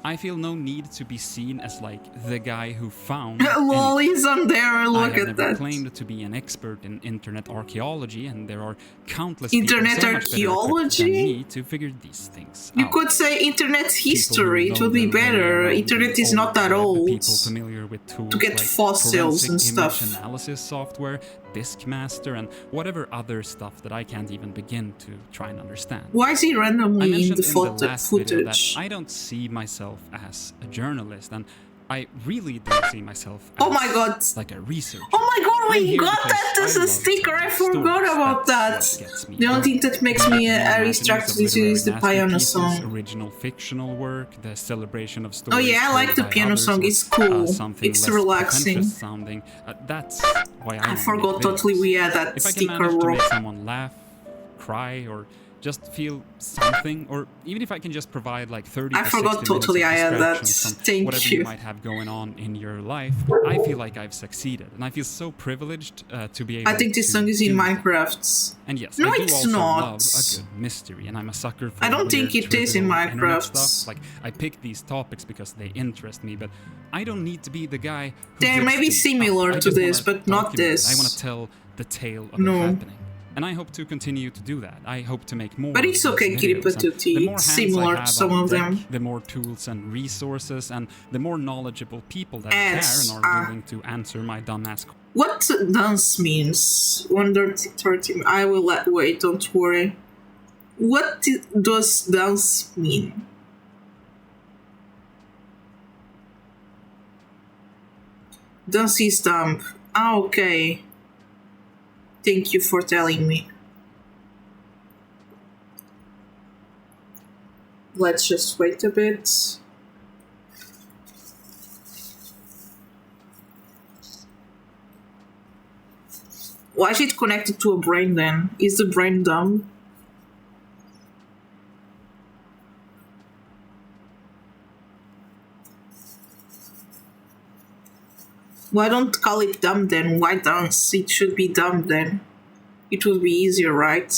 I feel no need to be seen as like the guy who found Lol, he's on there, look I have at never that. claimed to be an expert in internet archaeology, and there are countless Internet people so much better equipped archaeology? than me to figure these things You out. could say internet People history, who it know would be their way better. around Internet the is not that old web, old. People familiar with tools To get like fossils forensic and stuff. image analysis software, Diskmaster, and whatever other stuff that I can't even begin to try and understand. Why is he I randomly in mentioned the last video that footage? I don't see myself as a journalist, and I really don't see myself as Oh my god. like a researcher. Oh my god, I'm we here got because that as I a love sticker, I telling forgot stories. about That's that. what gets me The only going. thing that makes me distracted is the piano song. Original fictional work, the celebration of Oh stories. yeah, I like told the by piano others, song, or, it's cool. something It's less relaxing. pretentious sounding. That's why I I forgot totally we had that if I can sticker manage to roll. make someone laugh, cry, or just feel something, or even if I can just provide like 30 I to forgot 60 totally minutes I of had that. distractions from Thank whatever you. you might have going on in your life, I feel like I've succeeded, and I feel so privileged to be able I think this to song is in do that. Minecraft. And yes, No, I do it's also not. love a good mystery, and I'm a sucker for I don't think weird, it is in trivial internet Minecraft. stuff. Like, I pick these topics because they interest me, but I don't need to be the guy who They digs may be things similar up. I to just this, wanna but not document it. this. I want to tell the tale of No. it happening. And I hope to continue to do that. I hope to make more. But of it's these okay, videos. And Kiripatuti. the more It's hands I similar to have some on of deck, them. the more tools and resources, and the more knowledgeable people that S, care and are willing to answer my dumbass questions. What dance means? 130. I will wait, don't worry. What does dance mean? Dance is dump. Ah, okay. Thank you for telling me. Let's just wait a bit. Why is it connected to a brain then? Is the brain dumb? Why don't call it dumb then? Why dance? It should be dumb then. It would be easier, right?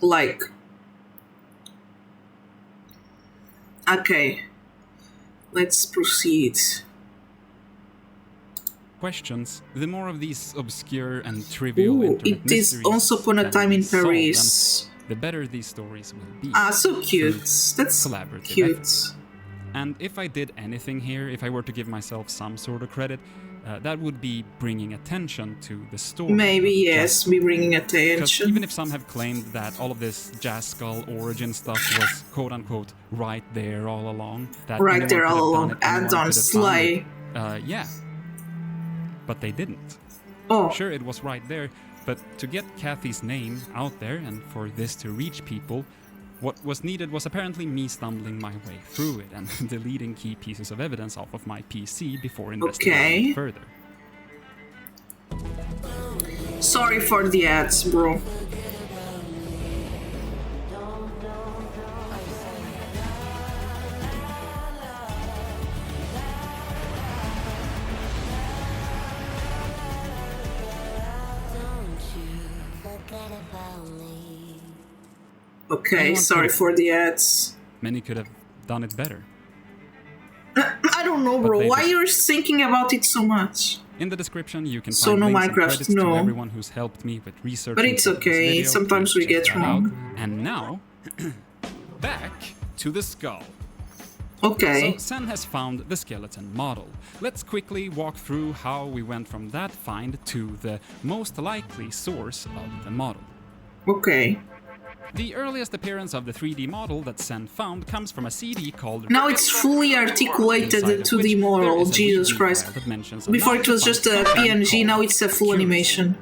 Like. Okay. Let's proceed. Questions, the more of these obscure and trivial Ooh, internet it is mysteries Once Upon a can Time be in solved, Paris. and the better these stories will be. Ah, so cute. through That's collaborative cute. efforts. And if I did anything here, if I were to give myself some sort of credit, that would be bringing attention to the story. Maybe, of yes, Jazz be bringing Skull. 'Cause attention. even if some have claimed that all of this Jazz Skull origin stuff was quote-unquote right there all along, that Right anyone there could have all done along, it, anyone add on could have found Sly. it, yeah. But they didn't. Oh. Sure, it was right there, but to get Kathy's name out there and for this to reach people, what was needed was apparently me stumbling my way through it and deleting key pieces of evidence off of my PC before investigating Okay. further. Sorry for the ads, bro. Okay, sorry for the ads. Many could have done it better. I don't know, bro. Why you're thinking about it so much? In the description, you can So find no links and Minecraft, credits no. to everyone who's helped me with research. But it's okay. Sometimes we get wrong. And now, back to the skull. Okay. So Sen has found the skeleton model. Let's quickly walk through how we went from that find to the most likely source of the model. Okay. The earliest appearance of the 3D model that Sen found comes from a CD called... Now it's fully articulated to the model, Jesus Christ. Before it was just a PNG, now it's a full animation.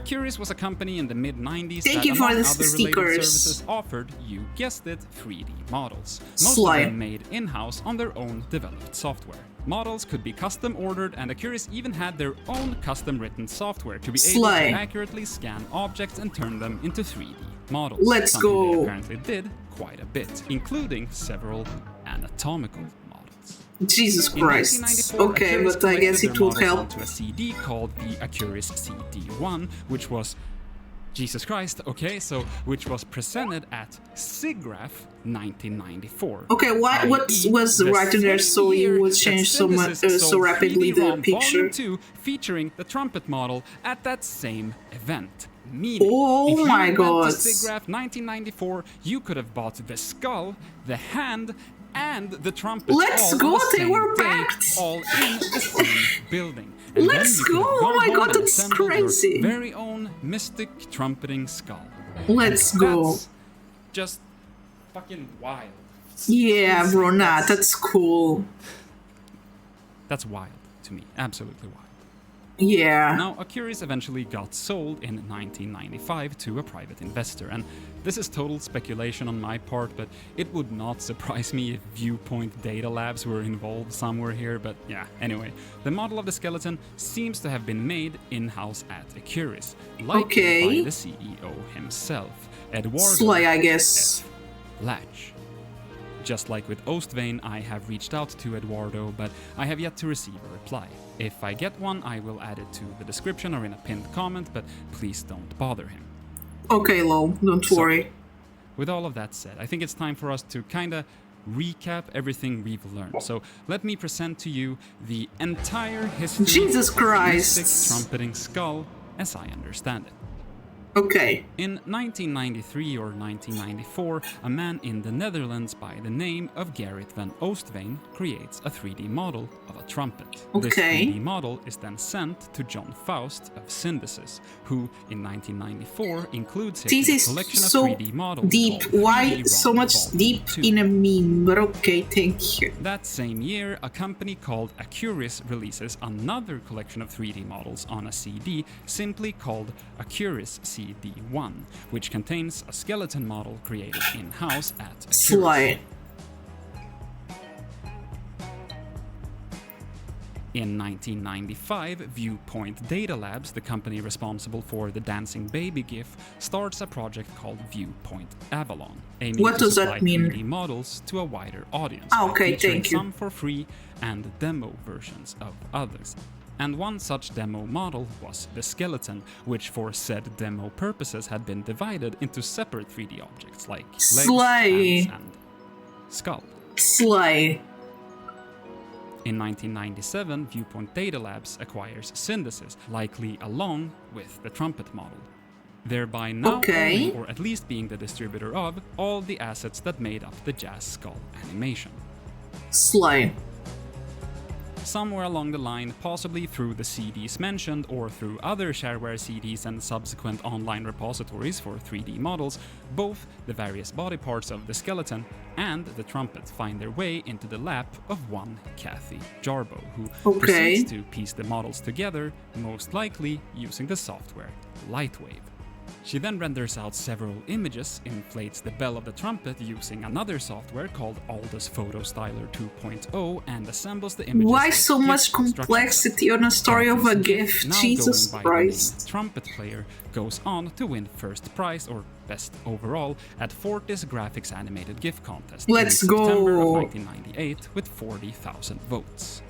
Curious was a company in the mid-90s Thank that, you for among the other stickers. related services, offered, you guessed it, 3D models. Most Sly. of them made in-house on their own developed software. Models could be custom ordered, and Curious even had their own custom written software to be Sly. able to accurately scan objects and turn them into 3D models. Let's something go. They apparently did quite a bit, including several anatomical models. Jesus In Christ. 1994, Okay, Curious but I guess collected it their will models help. onto a CD called the Curious CD1, which was Jesus Christ, okay, so which was presented at SIGGRAPH 1994. Okay, what was the right there so you would change so much so rapidly the picture? 2 featuring the trumpet model at that same event. Meaning, Oh if you my went God. to SIGGRAPH 1994, you could have bought the skull, the hand, and the trumpet Let's all go, on the they same were day, packed. all in the same building. And Let's then you could go, have oh gone my home God, and that's assembled your crazy. very own mystic trumpeting skull. Let's And go. That's just fucking wild. Yeah, bro, nah, that's cool. That's wild to me, absolutely wild. Yeah. Now, Curious eventually got sold in 1995 to a private investor, and this is total speculation on my part, but it would not surprise me if Viewpoint Data Labs were involved somewhere here, but yeah, anyway. The model of the skeleton seems to have been made in-house at Curious, likely by the CEO himself, Eduardo Sly, I guess. F. Latch. Just like with Ostvein, I have reached out to Eduardo, but I have yet to receive a reply. If I get one, I will add it to the description or in a pinned comment, but please don't bother him. Okay, lol, don't worry. With all of that said, I think it's time for us to kinda recap everything we've learned. So let me present to you the entire history Jesus of Christ. the mystic trumpeting skull as I understand it. Okay. In 1993 or 1994, a man in the Netherlands by the name of Gerrit van Oostvein creates a 3D model of a trumpet. This Okay. 3D model is then sent to John Faust of Synthesis, who in 1994 includes it This in a is collection of so 3D models deep. called Why 3D so ROM much Volume deep 2. in a meme? But okay, thank you. That same year, a company called Curious releases another collection of 3D models on a CD, simply called Curious CD1, which contains a skeleton model created in-house at Curious. Sly. In 1995, Viewpoint Data Labs, the company responsible for the dancing baby GIF, starts a project called Viewpoint Avalon, aiming What to does supply that mean? 3D models to a wider audience. Ah, by okay, featuring thank you. some for free and demo versions of others. And one such demo model was the skeleton, which for said demo purposes had been divided into separate 3D objects like legs, Slay. hands, and skull. Sly. In 1997, Viewpoint Data Labs acquires Synthesis, likely along with the trumpet model, thereby now Okay. owning, or at least being the distributor of, all the assets that made up the Jazz Skull animation. Sly. Somewhere along the line, possibly through the CDs mentioned or through other shareware CDs and subsequent online repositories for 3D models, both the various body parts of the skeleton and the trumpet find their way into the lap of one Kathy Jarbo, who proceeds to piece the models together, most likely using the software Lightwave. She then renders out several images, inflates the bell of the trumpet using another software called Aldous Photo Styler 2.0, and assembles the images. Why with so GIF much complexity on a story of a GIF? Now Jesus going by the name Christ. Trumpet Player goes on to win first prize, or best overall, at Fortis Graphics Animated GIF Contest Let's in September go. of 1998 with 40,000 votes.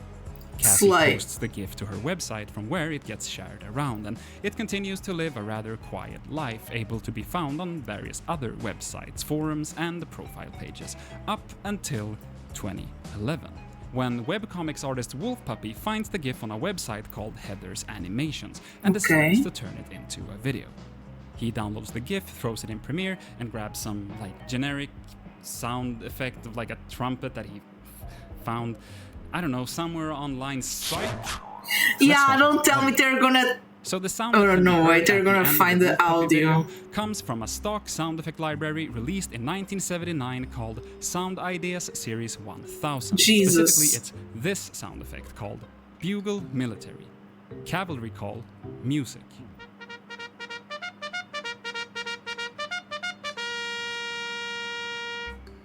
Kathy Slay. posts the GIF to her website, from where it gets shared around, and it continues to live a rather quiet life, able to be found on various other websites, forums, and profile pages, up until 2011, when webcomics artist Wolf Puppy finds the GIF on a website called Heather's Animations and decides to turn it into a video. He downloads the GIF, throws it in Premiere, and grabs some generic sound effect of a trumpet that he found, I don't know, somewhere online. Yeah, don't tell me they're gonna. So the sound Oh no, wait, they're gonna find the audio. Comes from a stock sound effect library released in 1979 called Sound Ideas Series 1000. Jesus. Specifically, it's this sound effect called Bugle Military, Cavalry Call Music.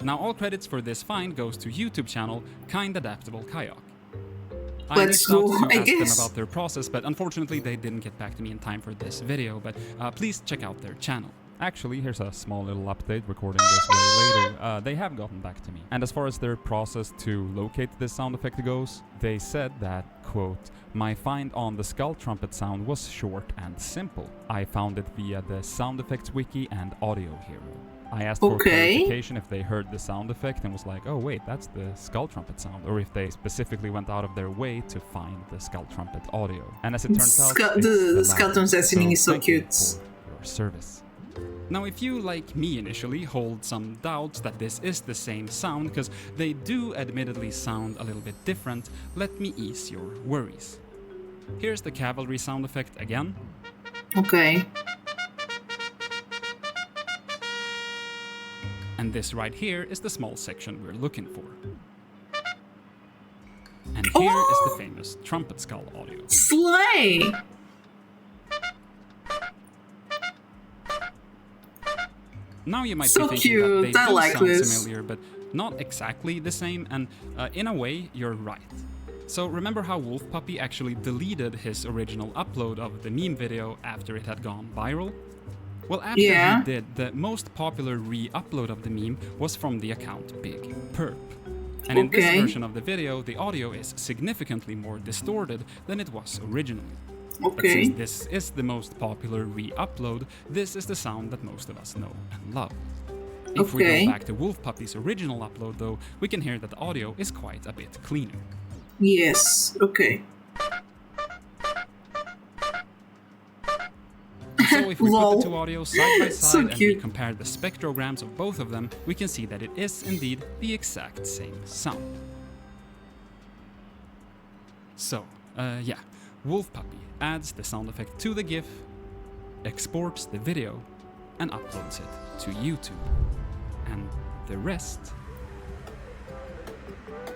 Now all credits for this find goes to YouTube channel Kind Adaptable Kayak. I reached out to ask them about their process, but unfortunately they didn't get back to me in time for this video, but please check out their channel. Actually, here's a small little update, recording this way later. They have gotten back to me. And as far as their process to locate this sound effect goes, they said that, quote, "My find on the skull trumpet sound was short and simple. I found it via the sound effects wiki and Audio Hero. I asked for clarification if they heard the sound effect and was like, oh wait, that's the skull trumpet sound, or if they specifically went out of their way to find the skull trumpet audio. And as it turns out, the skull trumpet singing is so cute. For your service." Now, if you, like me initially, hold some doubts that this is the same sound, because they do admittedly sound a little bit different, let me ease your worries. Here's the cavalry sound effect again. Okay. And this right here is the small section we're looking for. And here is the famous trumpet skull audio. Slay! Now you might So be thinking cute. that I they do like sound this. familiar, but not exactly the same, and in a way, you're right. So remember how Wolf Puppy actually deleted his original upload of the meme video after it had gone viral? Well, after he did, the most popular re-upload of the meme was from the account Big Perp. And in this version of the video, the audio is significantly more distorted than it was originally. But since this is the most popular re-upload, this is the sound that most of us know and love. If we go back to Wolf Puppy's original upload, though, we can hear that the audio is quite a bit cleaner. Yes, okay. So if we put the two audios side by So side and we compare the spectrograms of both of them, we can see that it is indeed the exact same sound. So, yeah, Wolf Puppy adds the sound effect to the GIF, exports the video, and uploads it to YouTube. And the rest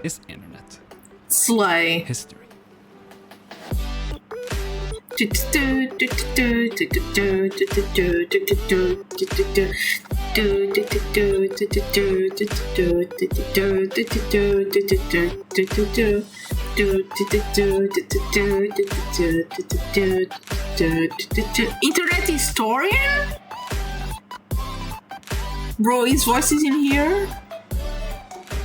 is internet Slay. history. Internet historian? Bro, his voice is in here?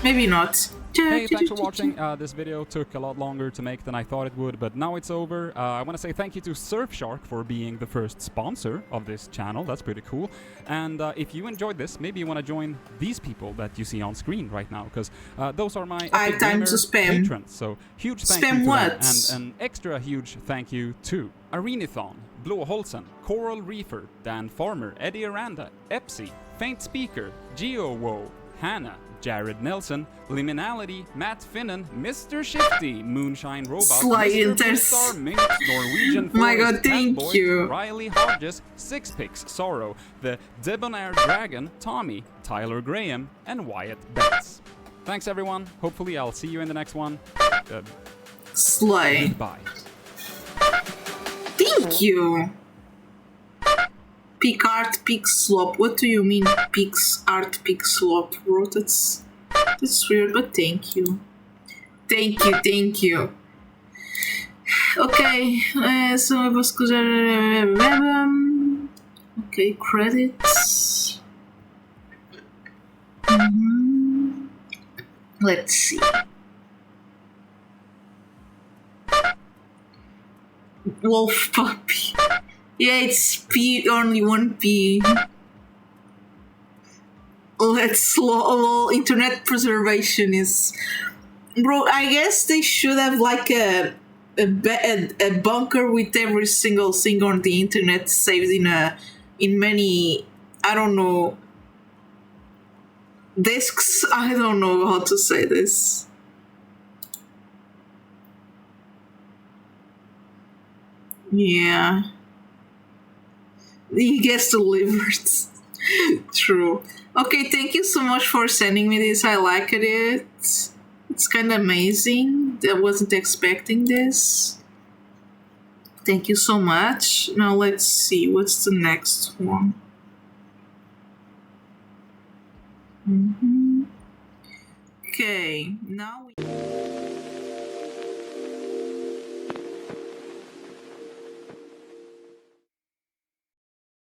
Maybe not. Hey, thanks for watching. This video took a lot longer to make than I thought it would, but now it's over. I want to say thank you to Surfshark for being the first sponsor of this channel. That's pretty cool. And if you enjoyed this, maybe you want to join these people that you see on screen right now, because those are my Epic time Gamer to spam. patrons. So huge thank you to them, and an extra huge thank you to Arenithon, Blåholsen, Coral Reefer, Dan Farmer, Eddie Aranda, Epsy, Faint Speaker, GeoWoe, Hannah, Jared Nelson, Liminality, Matt Finnan, Mr. Shifty, Moonshine Robot, Mr. Bluestar, Minx, Norwegian My Forest, God, thank Fanboy, you. Riley Hodges, Six Picks, Sorrow, The Debonair Dragon, Tommy, Tyler Graham, and Wyatt Betts. Thanks everyone. Hopefully I'll see you in the next one. Slay. Bye. Thank you. Pick art, pick slop. What do you mean, picks art, pick slop? Bro, that's weird, but thank you. Thank you. Ok, so eu vou escolher. Ok, credits. Let's see. Wolf puppy. Yeah, it's P, only one P. Internet preservation is. Bro, I guess they should have like a bunker with every single thing on the internet saved in many, I don't know, disks. I don't know how to say this. Yeah. He gets delivered. True. Okay, thank you so much for sending me this. I liked it. It's kind of amazing. I wasn't expecting this. Thank you so much. Now let's see. What's the next one? Okay, now we...